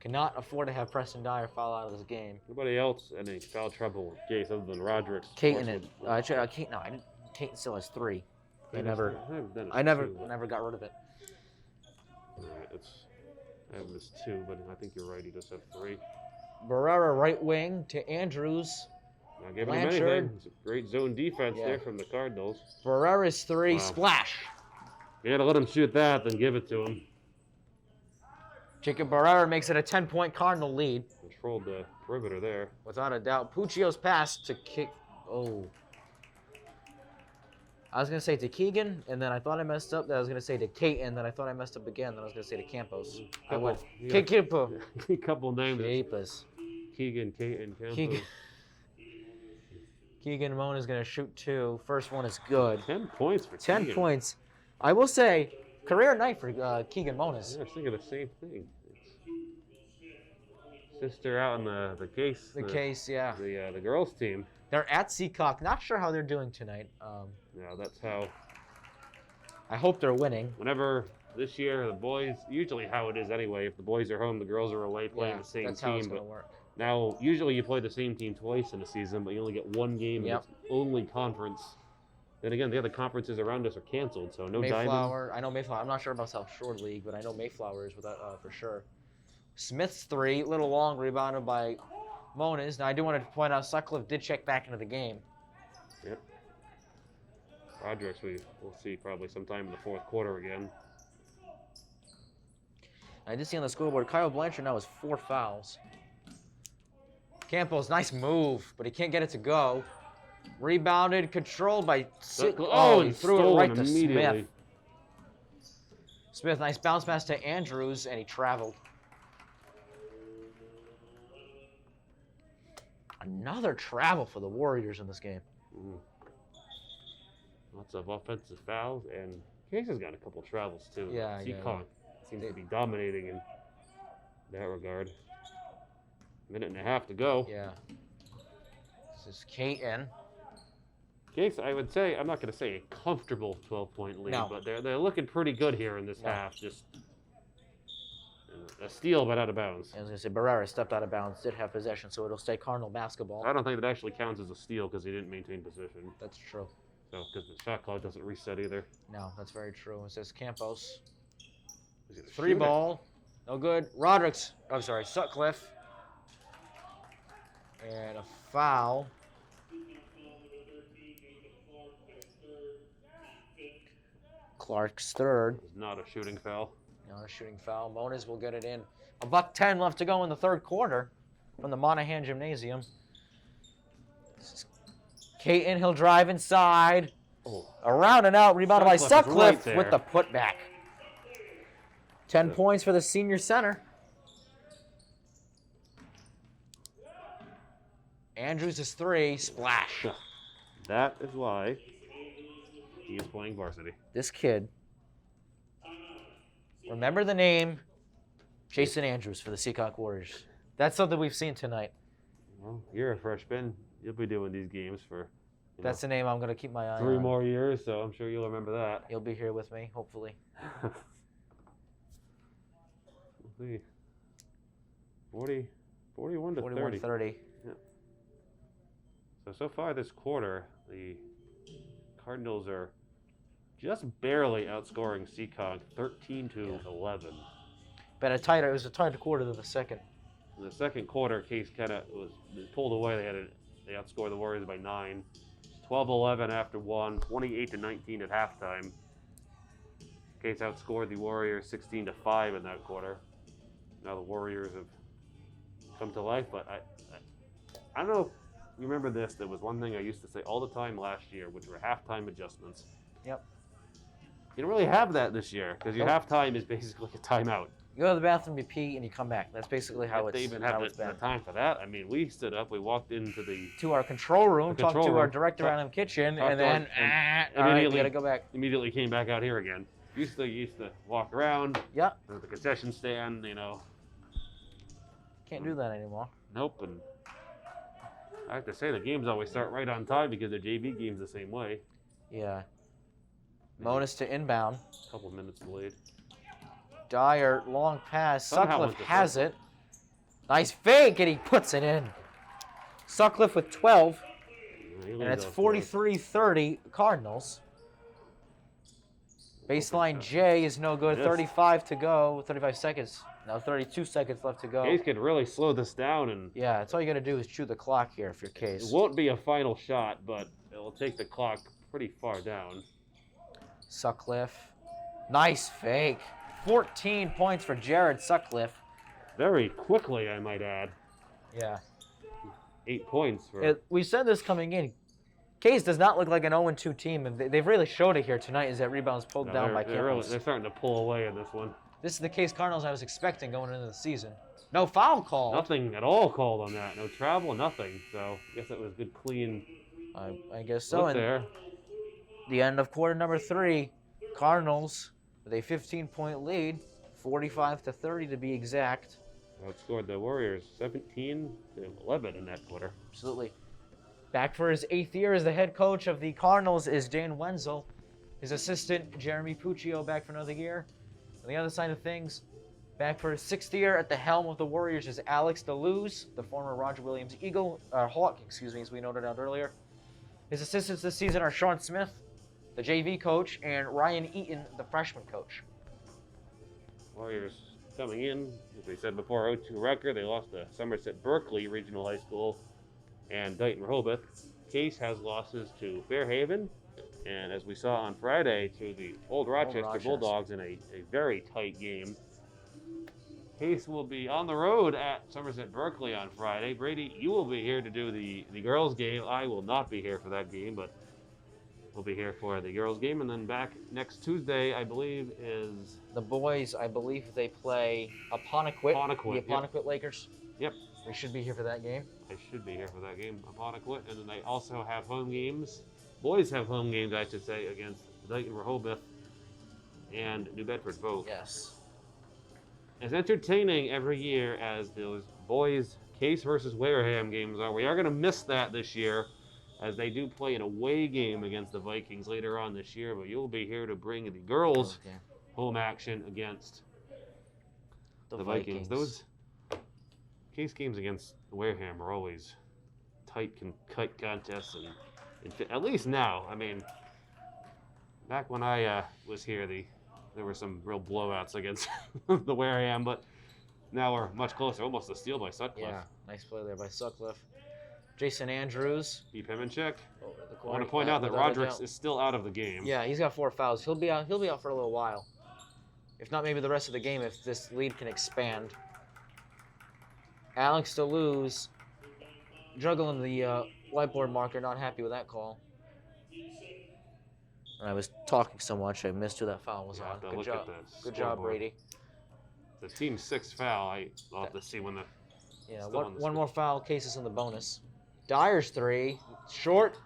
Cannot afford to have Preston Dyer foul out of this game. Nobody else in any foul trouble with Case other than Roderick. Caton Caton still has 3. I never got rid of it. I have this 2, but I think you're right. He does have 3. Barrera right wing to Andrews. Not giving him anything. It's a great zone defense there from the Cardinals. Barrera's 3. Wow. Splash. You gotta let him shoot that, then give it to him. Jacob Barrera makes it a 10-point Cardinal lead. Controlled the perimeter there. Without a doubt. Puccio's pass to kick. Oh. I was going to say to Keegan, and then I thought I messed up. Then I was going to say to Kate, and then I thought I messed up again. Then I was going to say to Campos. I went, Kikipo. A couple names. Capos. Keegan, Kate, and Campos. Keegan Moan is going to shoot 2. First one is good. 10 points for 10 Keegan. points. I will say, career night for Keegan Monas. Yeah, I was thinking the same thing. Sister out in the case. The case, yeah. The girls' team. They're at Seekonk. Not sure how they're doing tonight. Yeah, that's how. I hope they're winning. Whenever this year the boys, usually how it is anyway. If the boys are home, the girls are away playing the same that's team. How it's gonna work. Now, usually you play the same team twice in a season, but you only get one game in its only conference. Then again, the other conferences around us are canceled, so no Mayflower. Diamond. I know Mayflower. I'm not sure about South Shore League, but I know Mayflower is without for sure. Smith's 3, little long, rebounded by Monas. Now I do want to point out Sutcliffe did check back into the game. Yep. Roderick, we'll see probably sometime in the 4th quarter again. I did see on the scoreboard, Kyle Blanchard now has 4 fouls. Campos, nice move, but he can't get it to go. Rebounded, controlled by he threw it right to Smith. Smith, nice bounce pass to Andrews, and he traveled. Another travel for the Warriors in this game. Lots of offensive fouls, and Case has got a couple travels too. Yeah, Seekonk seems to be dominating in that regard. Minute and a half to go. Yeah. This is Caton. Case, I would say, I'm not going to say a comfortable 12-point lead, but they're looking pretty good here in this half. Just a steal, but out of bounds. I was going to say, Barrera stepped out of bounds, did have possession, so it'll stay Cardinal basketball. I don't think that actually counts as a steal because he didn't maintain position. That's true. So, because the shot clock doesn't reset either. No, that's very true. It says Campos. Three ball. No good. Sutcliffe. And a foul. Clark's third. It's not a shooting foul. Not a shooting foul. Moniz will get it in. $1:10 left to go in the third quarter from the Monahan Gymnasium. Caton, he'll drive inside. Around and out, rebounded by Sutcliffe with the putback. 10 points for the senior center. Andrews is 3, splash. That is why he is playing varsity. This kid, remember the name, Jason Andrews for the Seekonk Warriors. That's something we've seen tonight. Well, you're a freshman. You'll be doing these games for That's the name I'm going to keep my eye on. 3 more years, so I'm sure you'll remember that. You'll be here with me, hopefully. We'll see. 41 to 30. 41-30. Yeah. So far this quarter, the Cardinals are just barely outscoring Seekonk 13 to 11. But it was a tighter quarter than the second. In the second quarter, Case kind of was pulled away. They outscored the Warriors by 9. 12-11 after 1, 28 to 19 at halftime. Case outscored the Warriors 16 to 5 in that quarter. Now the Warriors have come to life, but I don't know if you remember this. There was one thing I used to say all the time last year, which were halftime adjustments. Yep. You don't really have that this year because your halftime is basically a timeout. You go to the bathroom, you pee, and you come back. That's basically how They it's even have been. the time for that. I mean, we stood up, we walked into to our control room, talked to our director out in the kitchen, and then immediately gotta go back. Immediately came back out here again. Used to walk around. Yeah. To the concession stand, Can't do that anymore. Nope, and I have to say the games always start right on time because the JV game's the same way. Yeah. Moniz to inbound. A couple minutes delayed. Dyer, long pass. Somehow Sutcliffe has it. Nice fake, and he puts it in. Sutcliffe with 12, and it's 43-30 Cardinals. Baseline J is no good. 35 to go. 35 seconds. No, 32 seconds left to go. Case could really slow this down, and yeah, that's all you got to do is chew the clock here if you're Case. It won't be a final shot, but it will take the clock pretty far down. Sutcliffe, nice fake. 14 points for Jared Sutcliffe. Very quickly, I might add. Yeah. 8 points for. We said this coming in. Case does not look like an 0-2 team, and they've really showed it here tonight as that rebound's pulled down by Campbell. They're starting to pull away in this one. This is the Case Cardinals I was expecting going into the season. No foul call. Nothing at all called on that. No travel, nothing. So I guess it was good, clean. I guess so. And there. The end of quarter number 3, Cardinals with a 15-point lead, 45-30 to be exact. Outscored the Warriors 17 to 11 in that quarter. Absolutely. Back for his 8th year as the head coach of the Cardinals is Dan Wenzel. His assistant, Jeremy Puccio, back for another year. On the other side of things, back for his 6th year at the helm of the Warriors is Alex DeLuz, the former Roger Williams Hawk, as we noted out earlier. His assistants this season are Sean Smith, the JV coach, and Ryan Eaton, the freshman coach. Warriors coming in, as we said before, 0-2 record. They lost to Somerset Berkeley Regional High School and Dighton Rehoboth. Case has losses to Fairhaven, and as we saw on Friday, to the Old Rochester Bulldogs in a very tight game. Case will be on the road at Somerset Berkeley on Friday. Brady, you will be here to do the girls' game. I will not be here for that game, but we'll be here for the girls' game. And then back next Tuesday, I believe, is... The boys, I believe they play Apponequet. The Apponequet Lakers. Yep. We should be here for that game. I should be here for that game, Apponequet. And then they also have home games. Boys have home games, I should say, against Dighton Rehoboth and New Bedford both. Yes. As entertaining every year as those boys' Case versus Wareham games are, we are going to miss that this year as they do play an away game against the Vikings later on this year. But you'll be here to bring the girls' home action against the Vikings. Those Case games against Wareham are always tight contests, and at least now. I mean, back when I was here, the there were some real blowouts against the Wareham, but now we're much closer. Almost a steal by Sutcliffe. Yeah, nice play there by Sutcliffe. Jason Andrews. Keep him in check. Over the I corner. want to point out that without a Rodrigues doubt. is still out of the game. Yeah, he's got 4 fouls. He'll be out for a little while. If not, maybe the rest of the game if this lead can expand. Alex Deleuze juggling the whiteboard marker, not happy with that call. I was talking so much, I missed who that foul was on. Good job. Good job, Brady. The team's 6th foul. I'll have to see when the. Yeah, one more foul, cases in the bonus. Dyer's 3, short.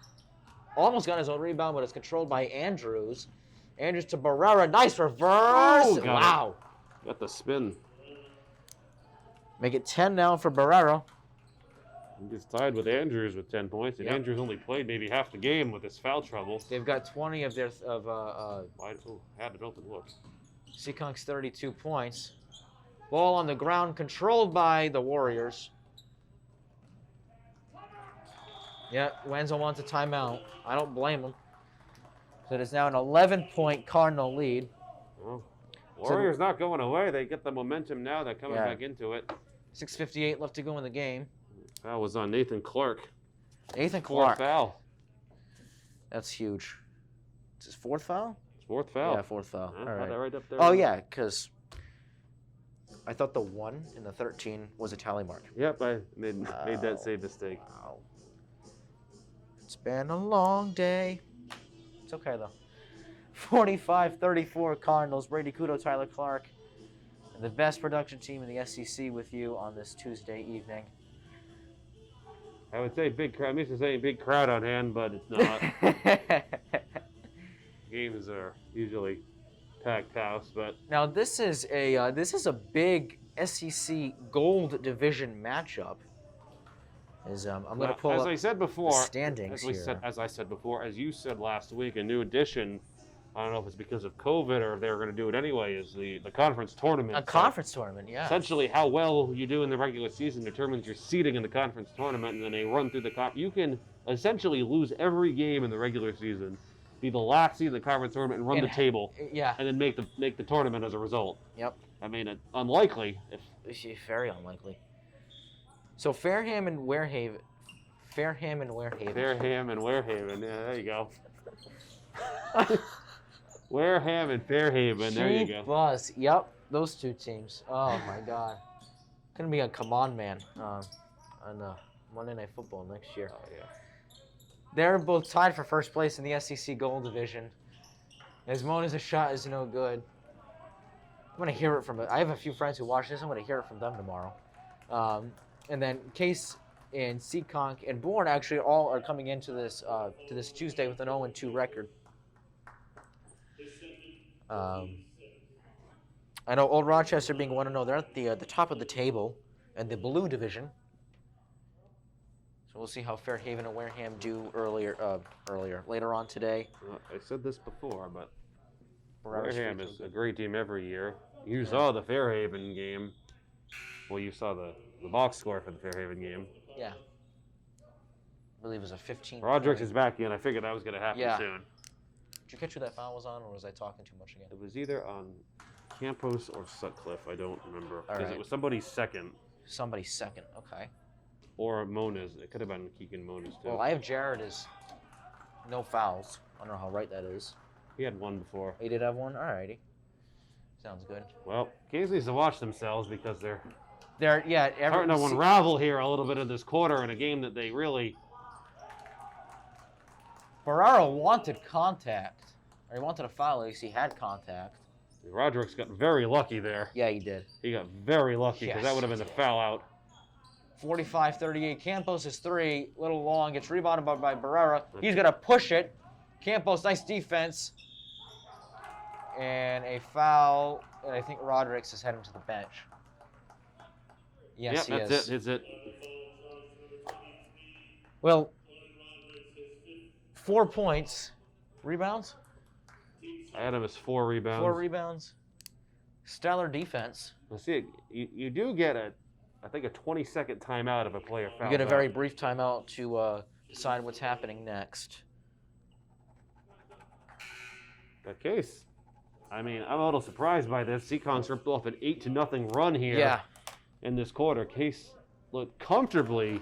Almost got his own rebound, but it's controlled by Andrews. Andrews to Barrera, nice reverse. Oh, wow. Got the spin. Make it 10 now for Barrera. He's tied with Andrews with 10 points, and Yep. Andrews only played maybe half the game with his foul trouble. They've got 20 of their Had an open look. Seekonk's 32 points. Ball on the ground, controlled by the Warriors. Yeah, Wenzel wants a timeout. I don't blame him. So it is now an 11-point Cardinal lead. Well, Warriors not going away. They get the momentum now. They're coming back into it. 6:58 left to go in the game. Foul was on Nathan Clark. Nathan 4th Clark. foul. That's huge. It's his 4th foul? 4th foul. Yeah, 4th foul. Yeah, All right. that right up there. Oh, yeah, because I thought the 1 and the 13 was a tally mark. Yep, I made that same mistake. Wow. It's been a long day. It's okay, though. 45-34 Cardinals. Brady Kudo, Tyler Clark, and the best production team in the SEC with you on this Tuesday evening. I would say big crowd. I'm used to saying big crowd on hand, but it's not. Games are usually packed house, but Now this is a big SEC Gold Division matchup. I'm going to pull as up I said before, the standings here. As I said before, as you said last week, a new addition. I don't know if it's because of COVID or if they were going to do it anyway. Is the conference tournament? A conference tournament, yeah. Essentially, how well you do in the regular season determines your seeding in the conference tournament, and then they run through the You can essentially lose every game in the regular season, be the last seed in the conference tournament, and run the table, Yeah. and then make the tournament as a result. Yep. I mean, it's unlikely. It's very unlikely. So Fareham and Warehaven. Fareham and Warehaven. Yeah, there you go. Wareham and Fairhaven. There you go. Bus. Yep, those two teams. Oh my God, gonna be a command man on Monday Night Football next year. Oh yeah. They're both tied for first place in the SEC Gold Division. As Mona's shot is no good. I'm gonna hear it from. I have a few friends who watch this. I'm gonna hear it from them tomorrow. And then Case and Seekonk and Bourne actually all are coming into this Tuesday with an 0-2 record. I know Old Rochester being 1-0. They're at the top of the table in the blue division. So we'll see how Fairhaven and Wareham do later on today. I said this before, but Barrera's Wareham is a great team every year. You saw the Fairhaven game. Well, you saw the box score for the Fairhaven game. Yeah. I believe it was a 15. Rodrigues is back in. I figured that was going to happen soon. Did you catch who that foul was on, or was I talking too much again? It was either on Campos or Sutcliffe. I don't remember. Because right. it was somebody's second. Somebody's second. Okay. Or Moniz. It could have been Keegan Moniz, too. Well, I have Jared as no fouls. I don't know how right that is. He had one before. He did have one? Alrighty. Sounds good. Well, Kings needs to watch themselves because they're starting to unravel here a little bit in this quarter in a game that they really... Barrera wanted contact. Or he wanted a foul, at least he had contact. Rodrigues got very lucky there. Yeah, he did. He got very lucky because that would have been a foul out. 45-38. Campos is 3. Little long. Gets rebounded by Barrera. He's going to push it. Campos, nice defense. And a foul. And I think Rodrigues is heading to the bench. Yes, he is. That's it. It's it. Well, 4 points. Rebounds? I had him as 4 rebounds. 4 rebounds. Stellar defense. Let's see. You do get I think a 20-second timeout if a player fouls. You get a very brief timeout to decide what's happening next. That case. I mean, I'm a little surprised by this. Seekonk's ripped off an 8-0 run here. Yeah. In this quarter. Case looked comfortably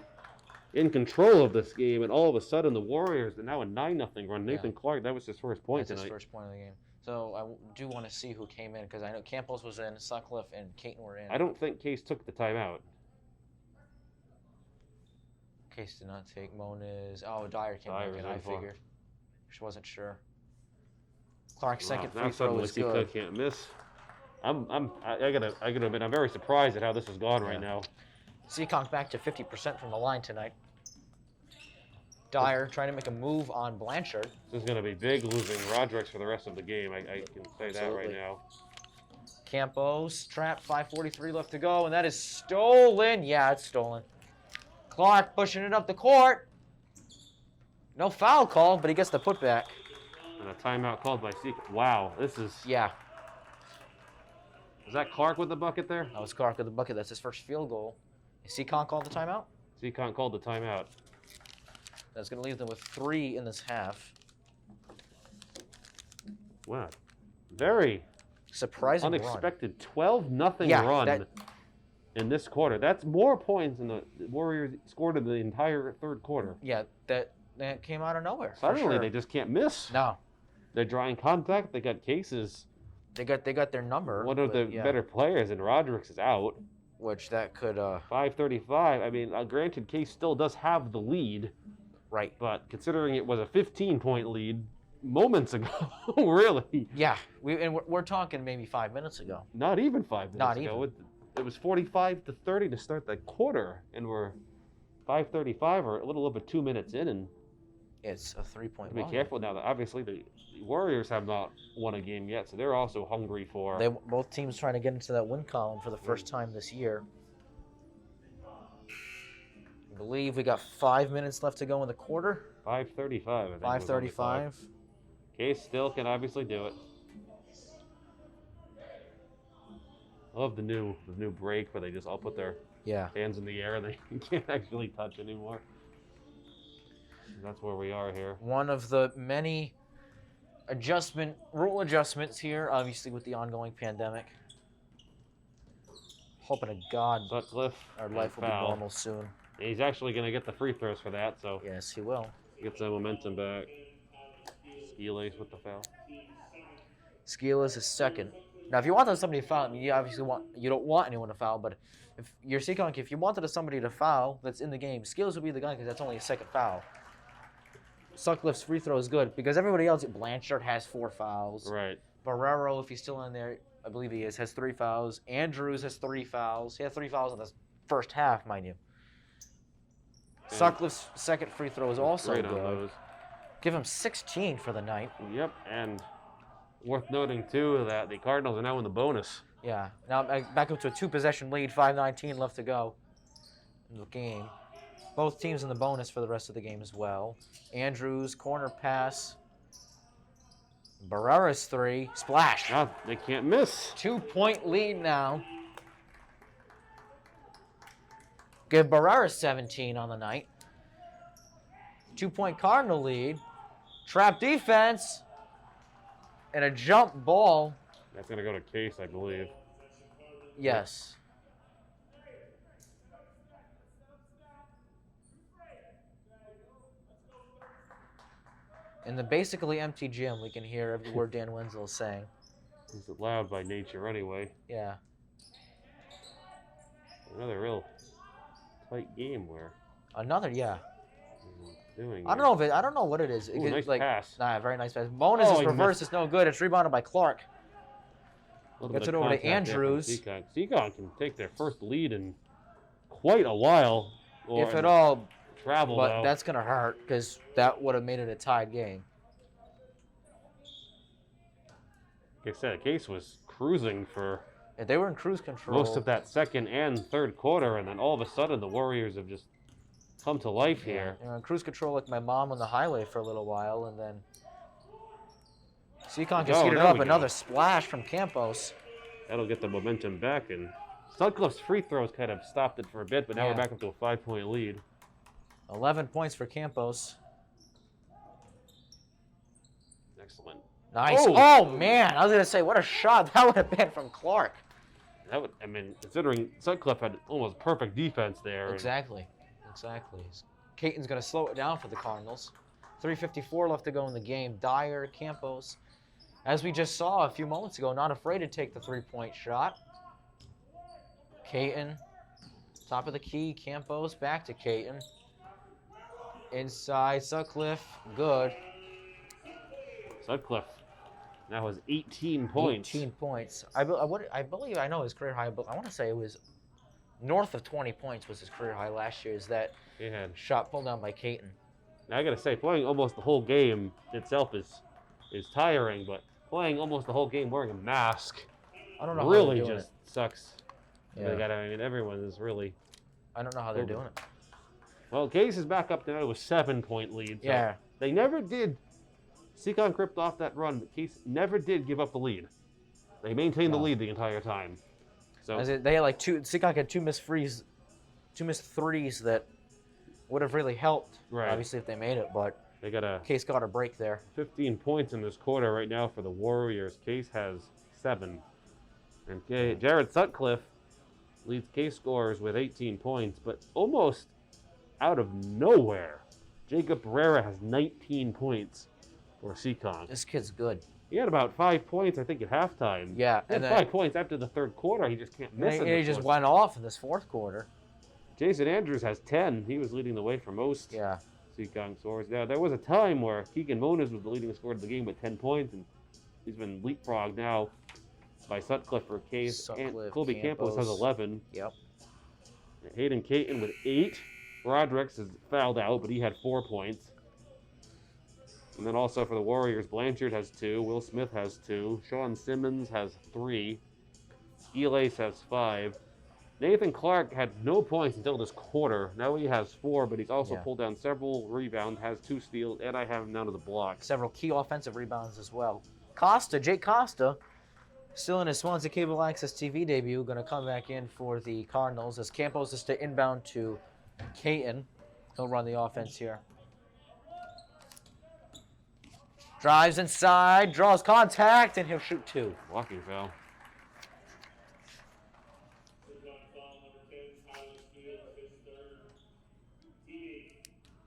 in control of this game, and all of a sudden the Warriors are now a 9-0 run. Nathan Clark, that was his first point That's tonight. his first point of the game. So I do want to see who came in because I know Campos was in, Sutcliffe and Caton were in. I don't think Case took the timeout. Case did not take Moniz. Oh, Dyer came back in, I figured. Just wasn't sure. Clark's second free throw was good. Now can't miss. I gotta admit, I'm very surprised at how this has gone right now. Seekonk back to 50% from the line tonight. Dyer trying to make a move on Blanchard. This is going to be big losing Rodriguez for the rest of the game. I can say that right now. Campos trapped, 5:43 left to go, and that is stolen. Yeah, it's stolen. Clark pushing it up the court. No foul called, but he gets the putback. And a timeout called by Seekonk. Wow, this is... Yeah. Is that Clark with the bucket there? That was Clark with the bucket. That's his first field goal. Is Seekonk called the timeout? Seekonk called the timeout. That's going to leave them with 3 in this half. Wow. Very surprising unexpected 12-0 run in this quarter. That's more points than the Warriors scored in the entire third quarter. Yeah, that came out of nowhere. Suddenly they just can't miss. No. They're drawing contact. They got Cases. They got their number. One of the better players, and Rodriguez is out. Which that could 5:35. I mean, granted, Case still does have the lead. Right. But considering it was a 15-point lead moments ago, really. Yeah, we're talking maybe 5 minutes ago. Not even 5 minutes Not ago. even. It was 45-30 to start the quarter, and we're 5:35 or a little over 2 minutes in, and it's a 3-point. Be careful now. That obviously the Warriors have not won a game yet, so they're also hungry for. Both teams trying to get into that win column for the first time this year. I believe we got 5 minutes left to go in the quarter. 5:35. 5:35. Case still can obviously do it. I love the new break where they just all put their hands in the air and they can't actually touch anymore. That's where we are here. One of the many rule adjustments here, obviously with the ongoing pandemic. Hoping to God Sutcliffe, our life will be normal soon. He's actually going to get the free throws for that, so. Yes, he will. Get some momentum back. Skeelis with the foul. Skeelis is second. Now, if you wanted somebody to foul, I mean, you don't want anyone to foul, but if you're Seekonk, if you wanted somebody to foul that's in the game, Skeelis would be the guy because that's only a second foul. Sutcliffe's free throw is good because everybody else, Blanchard has 4 fouls. Right. Barrero, if he's still in there, I believe he is, has 3 fouls. Andrews has 3 fouls. He had 3 fouls in the first half, mind you. And Sutcliffe's second free throw is also good. Give him 16 for the night. Yep, and worth noting, too, that the Cardinals are now in the bonus. Yeah, now back up to a 2-possession lead, 5:19 left to go in the game. Both teams in the bonus for the rest of the game as well. Andrews, corner pass. Barrera's 3, splash. No, they can't miss. 2-point lead now. Give Barrera 17 on the night. 2-point Cardinal lead. Trap defense. And a jump ball. That's going to go to Case, I believe. Yes. In the basically empty gym, we can hear every word Dan Wenzel is saying. He's loud by nature anyway. Yeah. Another real tight game where. Another, yeah. I don't know what it is. Ooh, nice pass. Nah, very nice pass. Bonus is reverse. It's no good. It's rebounded by Clark. Gets it over to Andrews. Seekonk can take their first lead in quite a while. If at all. Travel, but that's going to hurt because that would have made it a tied game. Like I said, Case was cruising for. Yeah, they were in cruise control. Most of that second and third quarter, and then all of a sudden the Warriors have just come to life here. They were in cruise control like my mom on the highway for a little while, and then Seekonk has heated up. Another splash from Campos. That'll get the momentum back, and Sutcliffe's free throws kind of stopped it for a bit, but now we're back up to a 5-point lead. 11 points for Campos. Excellent. Nice. Oh! Oh, man. I was going to say, what a shot that would have been from Clark. Considering Sutcliffe had almost perfect defense there. Exactly. Caton's going to slow it down for the Cardinals. 3:54 left to go in the game. Dyer, Campos, as we just saw a few moments ago, not afraid to take the three-point shot. Caton, top of the key. Campos, back to Caton. Inside, Sutcliffe, good. Sutcliffe now has 18 points. 18 points. I believe I know his career high, but I want to say it was north of 20 points was his career high last year. Is that shot pulled down by Caton? Now I gotta say, playing almost the whole game itself is tiring, but playing almost the whole game wearing a mask, I don't know really how they're doing just sucks. Yeah. Everyone is really. I don't know how they're doing it. Well, Case is back up now with 7-point lead. So Yeah. They never did. Seekonk ripped off that run, but Case never did give up the lead. They maintained the lead the entire time. So they had like Seekonk had two missed threes that would have really helped. Right. Obviously, if they made it, but they got Case got a break there. 15 points in this quarter right now for the Warriors. Case has 7. And Jared Sutcliffe leads Case scorers with 18 points, but almost out of nowhere, Jacob Pereira has 19 points for Seekonk. This kid's good. He had about 5 points, I think, at halftime. Yeah, He had 5 points after the third quarter. He just can't miss it. He just went off in this fourth quarter. Jason Andrews has 10. He was leading the way for most Seekonk scores. Now, there was a time where Keegan Moniz was the leading scorer of the game with 10 points, and he's been leapfrogged now by Sutcliffe for Case. And Colby Campos has 11. Yep. Hayden Caton with 8. Broderick's is fouled out, but he had 4 points. And then also for the Warriors, Blanchard has 2. Will Smith has 2. Sean Simmons has 3. Elace has 5. Nathan Clark had no points until this quarter. Now he has 4, but he's also pulled down several rebounds, has 2 steals, and I have him down to the block. Several key offensive rebounds as well. Jake Costa, still in his Swansea Cable Access TV debut, going to come back in for the Cardinals as Campos is to inbound to Caton. He'll run the offense here. Drives inside, draws contact, and he'll shoot 2. Walking foul.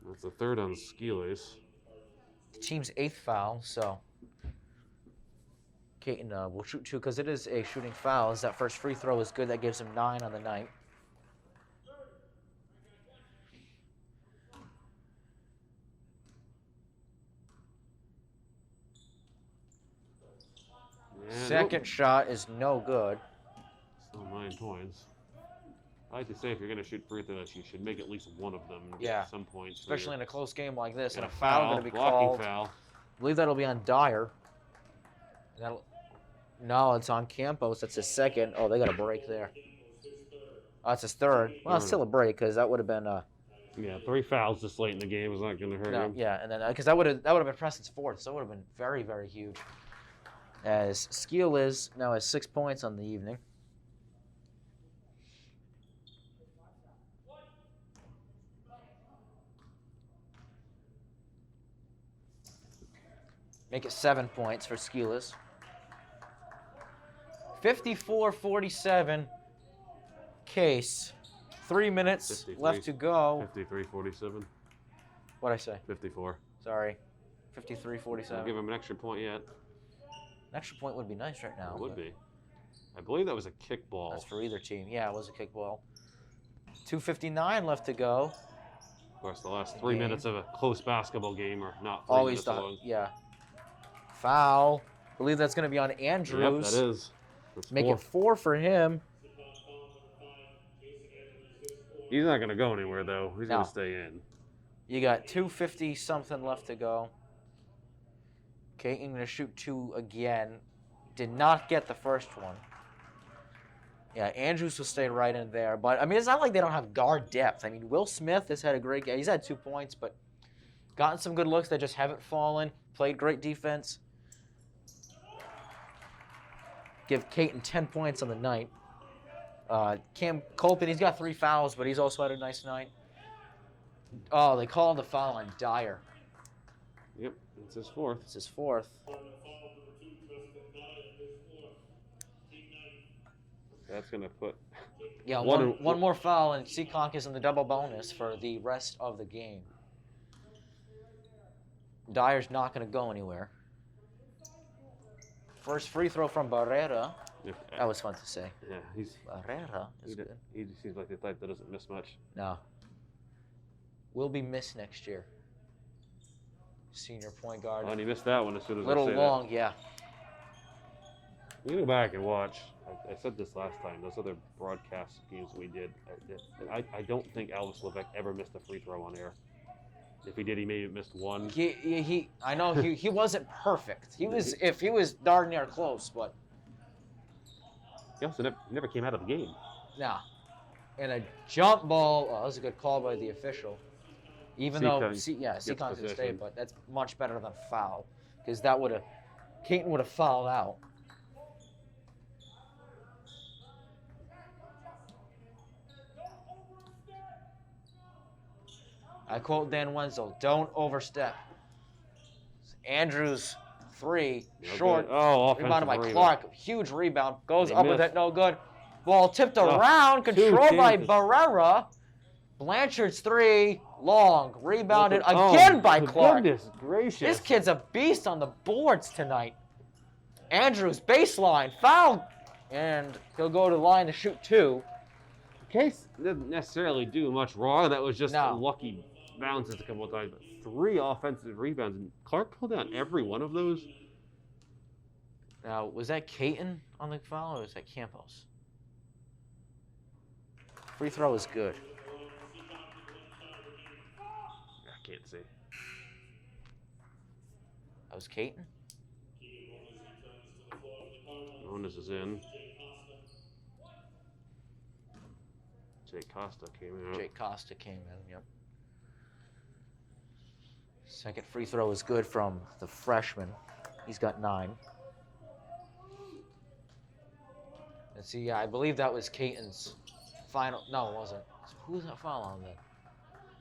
That's the third on Skiles. Team's 8th foul, so Caton will shoot 2 because it is a shooting foul. As that first free throw is good, that gives him 9 on the night. Second shot is no good. Still 9 points. I like to say if you're going to shoot free throws, you should make at least one of them. Yeah. Some points. Especially in a close game like this, and a foul foul going to be blocking called. Foul. I believe that'll be on Dyer. No, it's on Campos. That's his second. Oh, they got a break there. Oh, that's his third. Well, it's still a break because that would have been. Yeah, 3 fouls this late in the game is not going to hurt him. Yeah, and then because that would have been Preston's 4th, so it would have been very, very huge. As Skiles now has 6 points on the evening. Make it 7 points for Skiles. 54-47. Case. 3 minutes left to go. 53-47. What'd I say? 54. Sorry. 53-47. I'll give him an extra point yet. An extra point would be nice right now. It would be. I believe that was a kickball. That's for either team. Yeah, it was a kickball. 2:59 left to go. Of course, the last 3 minutes of a close basketball game are not 3 Always minutes long. Yeah. Foul. I believe that's going to be on Andrews. Yep, that is. That's Make 4. it 4 for him. He's not going to go anywhere, though. He's going to stay in. You got 2:50-something left to go. Caton going to shoot 2 again. Did not get the first one. Yeah, Andrews will stay right in there. But, I mean, it's not like they don't have guard depth. I mean, Will Smith has had a great game. He's had 2 points, but gotten some good looks that just haven't fallen. Played great defense. Give Caton 10 points on the night. Cam Colpin, he's got 3 fouls, but he's also had a nice night. Oh, they called the foul on Dyer. Yep, it's his 4th. It's his 4th. That's going to put... Yeah, One one more foul, and Seekonk is in the double bonus for the rest of the game. Dyer's not going to go anywhere. First free throw from Barrera. That was fun to say. Yeah, Barrera is good. He seems like the type that doesn't miss much. No. Will be missed next year. Senior point guard. Oh, and he missed that one as soon as Little I say long, that. yeah. You go back and watch. I said this last time. Those other broadcast games we did. I don't think Elvis Levesque ever missed a free throw on air. If he did, he maybe missed one. I know he wasn't perfect. He was darn near close, but He also never came out of the game. nah. And a jump ball. Oh, that was a good call by the official. Even though Seekonk could stay, but that's much better than foul, because Caton would have fouled out. I quote Dan Wenzel, "Don't overstep." Andrews, 3, short. Oh, Rebounded by offensive Clark. Huge rebound. Goes They up with missed. it, no good. Ball tipped around, controlled by Barrera. Blanchard's 3, long. Rebounded again by Clark. Goodness gracious. This kid's a beast on the boards tonight. Andrews, baseline, foul. And he'll go to the line to shoot 2. Case didn't necessarily do much wrong. That was just No. lucky bounces a couple of times. But 3 offensive rebounds, and Clark pulled down every one of those. Now, was that Caton on the foul, or was that Campos? Free throw is good. I can't see. That was Caton? Jonas is in. Jake Costa came out. Jake Costa came in, yep. Second free throw is good from the freshman. He's got 9. Let's see, yeah, I believe that was Caton's final. No, it wasn't. Who was that foul on then?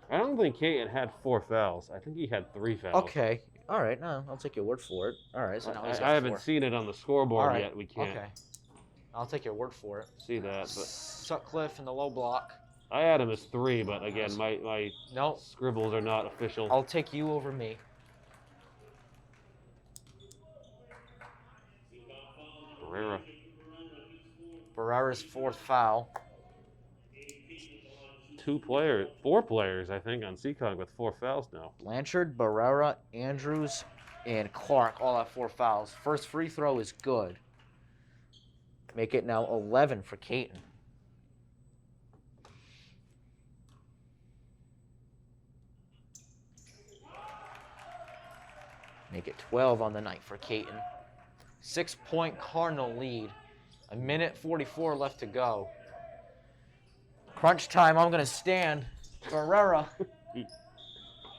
I don't think Caton had 4 fouls. I think he had 3 fouls. Okay. All right. No, I'll take your word for it. All right. So now he's got I haven't 4. seen it on the scoreboard All right. yet. We can't Okay. I'll take your word for it. see that. But Sutcliffe in the low block. I had him as 3, but again, my No, scribbles are not official. I'll take you over me. Barrera. Barrera's 4th foul. 4 players, I think, on Seekonk with 4 fouls now. Blanchard, Barrera, Andrews, and Clark all have 4 fouls. First free throw is good. Make it now 11 for Caton. Make it 12 on the night for Caton. 6-point Cardinal lead. 1:44 left to go. Crunch time, I'm going to stand. Barrera.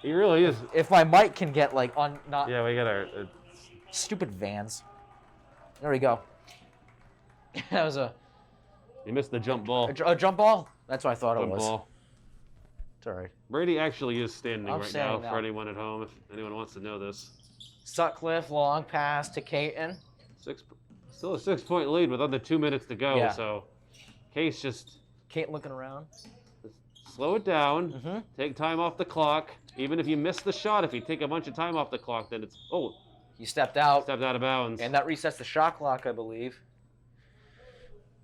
He really is. If my mic can get like on not Yeah, we got our. stupid Vans. There we go. That was He missed the jump ball. a jump ball. That's what I thought it Jump was. ball. It's all right. Brady actually is standing I'm right standing now for anyone at home, if anyone wants to know this. Sutcliffe, long pass to Caton. Still a 6-point lead with under 2 minutes to go, Yeah. so Case just Caton looking around. slow it down, Mm-hmm. take time off the clock. Even if you miss the shot, if you take a bunch of time off the clock, then it's, He stepped out, stepped out of bounds. and that resets the shot clock, I believe.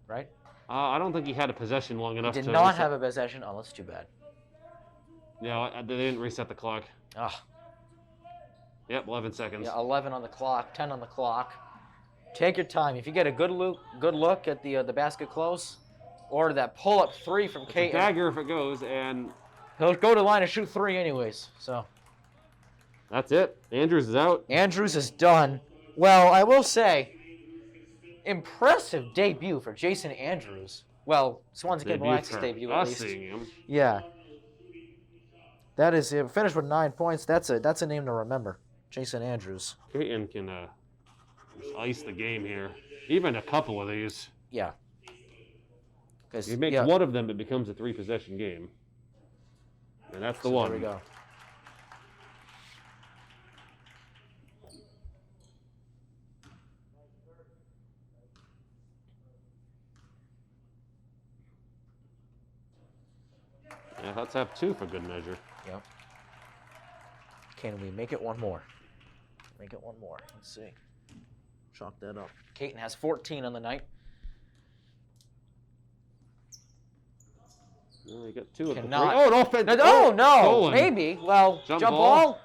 Right? I don't think he had a possession long enough Did to not reset. have a possession. Oh, that's too bad. No, they didn't reset the clock. Ah, Yep, 11 seconds. yeah, 11 on the clock, 10 on the clock. Take your time. If you get a good look at the basket close, or that pull-up 3 from It's a Caton, dagger if it goes, and he'll go to the line and shoot 3 anyways. So that's it. Andrews is out. Andrews is done. Well, I will say, impressive debut for Jason Andrews. Well, Swansea Cable Access for debut at us least. seeing him. Yeah. That is it. Finished with 9 points. That's a name to remember. Jason Andrews. Caton can just ice the game here. Even a couple of these. Yeah. If he makes one of them, it becomes a 3-possession game. And that's the one. There we go. Yeah, let's have 2 for good measure. Yep. Can we make it one more? Make it one more. Let's see. Chalk that up. Caton has 14 on the night. Well, you got 2 of the 3. Cannot. Oh, an offense. Oh, no. Stolen. Maybe. Well, jump ball?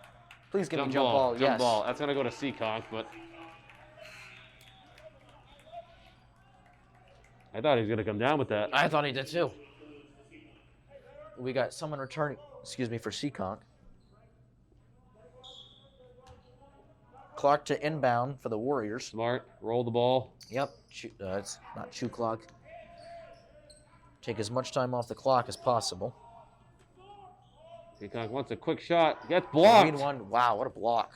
Please give me jump ball. Jump Yes. ball. That's going to go to Seekonk, but I thought he was going to come down with that. I thought he did too. We got someone returning, for Seekonk. Clark to inbound for the Warriors. Smart. Roll the ball. Yep. It's not chew clock. Take as much time off the clock as possible. Seekonk wants a quick shot. Gets blocked. Read one. Wow, what a block.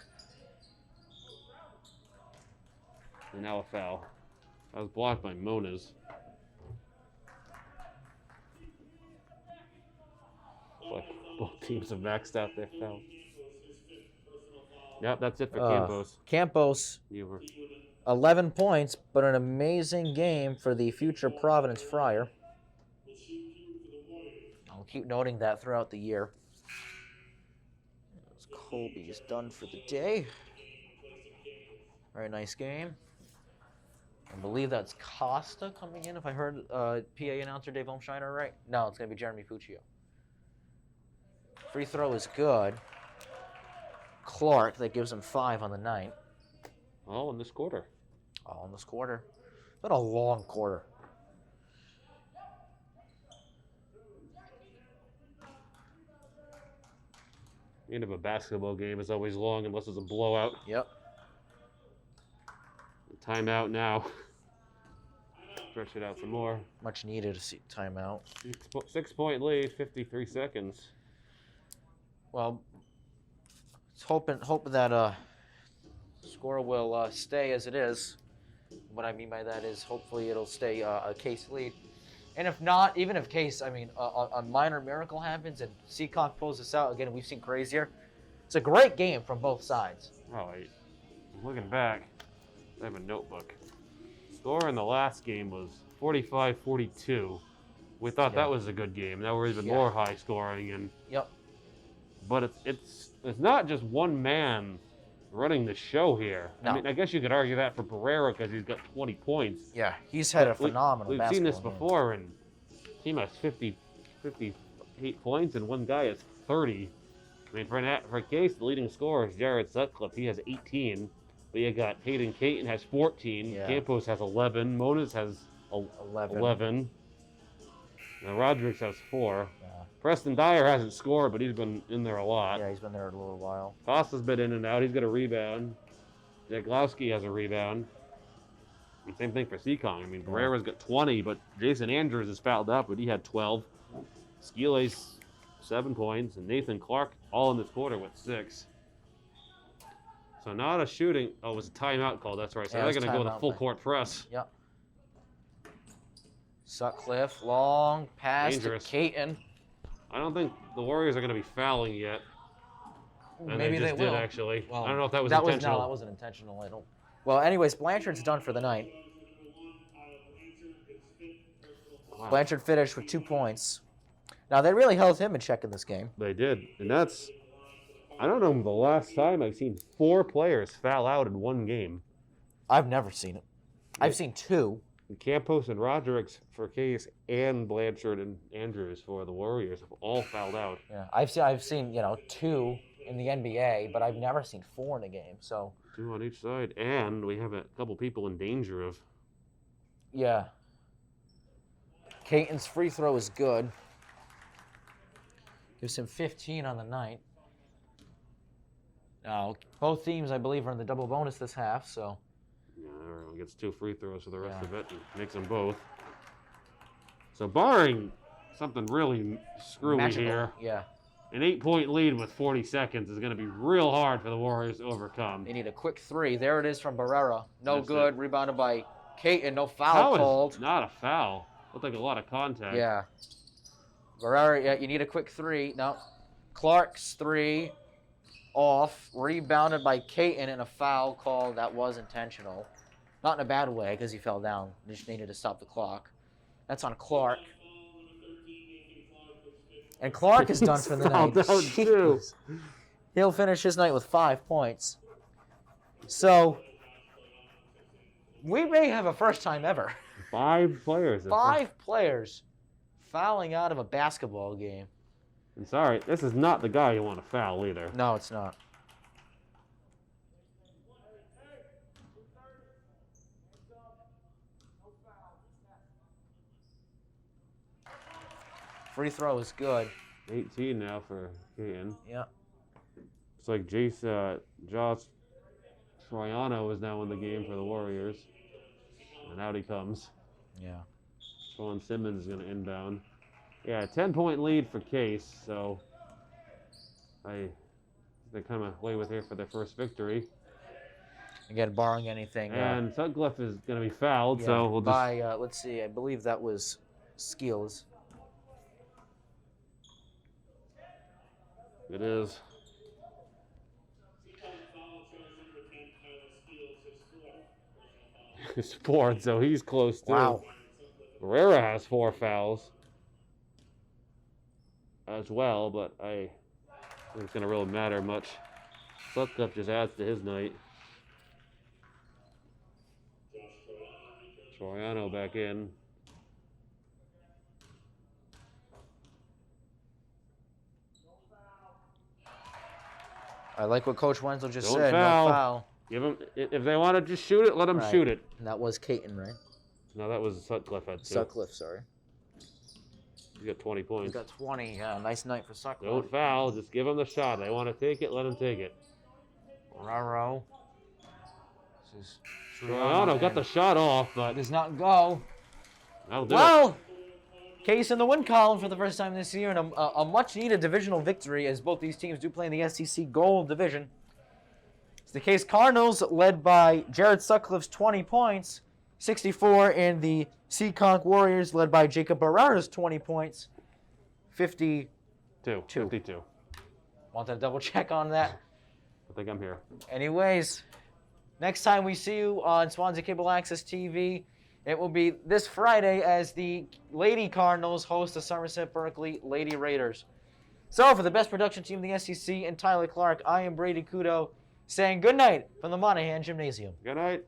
And now a foul. That was blocked by Moniz. Like both teams have maxed out their foul. Yep, that's it for Campos. Campos, 11 points, but an amazing game for the future Providence Friar. I'll keep noting that throughout the year. Colby is done for the day. Very nice game. I believe that's Costa coming in, if I heard PA announcer Dave Olmshiner right. No, it's going to be Jeremy Puccio. Free throw is good. Clark, that gives him 5 on the night. All in this quarter. All in this quarter. Been a long quarter. The end of a basketball game is always long unless it's a blowout. Yep. Timeout now. Stretch it out some more. Much needed to see timeout. 6-point lead, 53 seconds. Well, hope that score will stay as it is. What I mean by that is hopefully it'll stay a Case lead. And if not, even if Case, a minor miracle happens and Seekonk pulls this out, again, we've seen crazier. It's a great game from both sides. Oh, I'm looking back. I have a notebook. Score in the last game was 45-42. We thought that was a good game. Now we're even more high scoring, and but it's not just one man running the show here. No. I mean, I guess you could argue that for Barrera because he's got 20 points. Yeah, he's had a phenomenal We've seen this before, and team has 58 points, and one guy has 30. I mean, for Case, the leading scorer is Jared Sutcliffe. He has 18. But you got Hayden Caton has 14. Yeah. Campos has 11. Moniz has 11. And Rodriguez has 4. Yeah. Preston Dyer hasn't scored, but he's been in there a lot. Yeah, he's been there a little while. Costa's been in and out. He's got a rebound. Jaglowski has a rebound. And same thing for Seekonk. I mean, Barrera's got 20, but Jason Andrews is fouled up, but he had 12. Skeele's 7 points, and Nathan Clark all in this quarter with 6. So not a shooting. Oh, it was a timeout call. That's right. So they're going to go with a full court press. Yep. Sutcliffe, long pass Dangerous. to Caton. I don't think the Warriors are going to be fouling yet. And Maybe they will. Did, actually. Well, I don't know if that was intentional. No, that wasn't intentional. I don't. Well, anyways, Blanchard's done for the night. Wow. Blanchard finished with 2 points. Now, they really held him in check in this game. They did. And that's, I don't know the last time I've seen 4 players foul out in one game. I've never seen it. I've seen 2. And Campos and Rodriguez for Case, and Blanchard and Andrews for the Warriors have all fouled out. Yeah, I've seen 2 in the NBA, but I've never seen 4 in a game. So 2 on each side, and we have a couple people in danger of. Yeah. Caton's free throw is good. Gives him 15 on the night. Now, both teams, I believe, are in the double bonus this half, so. Yeah, everyone gets 2 free throws for the rest of it and makes them both. So barring something really screwy here, an 8-point lead with 40 seconds is going to be real hard for the Warriors to overcome. They need a quick 3. There it is from Barrera. No good. Rebounded by Caton. No foul called. Not a foul. Looked like a lot of contact. Yeah. Barrera, you need a quick 3. No. Clark's 3. Off, rebounded by Caton, and a foul called that was intentional. Not in a bad way, because he fell down. They just needed to stop the clock. That's on Clark. And Clark is done He's for the night. fouled out, too. Jeez. He'll finish his night with 5 points. So, we may have a first time ever. 5 players. 5 players fouling out of a basketball game. And sorry, this is not the guy you want to foul either. No, it's not. Free throw is good. 18 now for Keaton. Yeah. It's like Josh Troiano is now in the game for the Warriors. And out he comes. Yeah. Sean Simmons is going to inbound. Yeah, 10-point lead for Case, so they come away with here for their first victory. Again, barring anything. And Sutcliffe is going to be fouled, so we'll just... By, let's see, I believe that was Skills. It is. It's 4, so he's close too. Wow. Herrera has 4 fouls as well, but I think it's going to really matter much. Sutcliffe just adds to his night. Troiano back in. I like what Coach Wenzel just Don't said. foul. No foul. Give him, if they want to just shoot it, let them Right. shoot it. And that was Caton, right? No, that was Sutcliffe at 2. Sutcliffe, sorry. He's got 20 He's points. got 20. Yeah, nice night for Sutcliffe. Don't foul. Just give them the shot. They want to take it, let them take it. Raro. This is Troiano got the shot off, but does not go. that'll do it. Well, Case in the win column for the first time this year, and a much-needed divisional victory as both these teams do play in the SEC Gold Division. It's the Case Cardinals, led by Jared Sutcliffe's 20 points, 64, and the Seekonk Warriors, led by Jacob Barrera's 20 points, 52. 52. Want to double check on that? I think I'm here. Anyways, next time we see you on Swansea Cable Access TV, it will be this Friday as the Lady Cardinals host the Somerset Berkeley Lady Raiders. So, for the best production team in the SEC and Tyler Clark, I am Brady Kudo saying good night from the Monahan Gymnasium. Good night.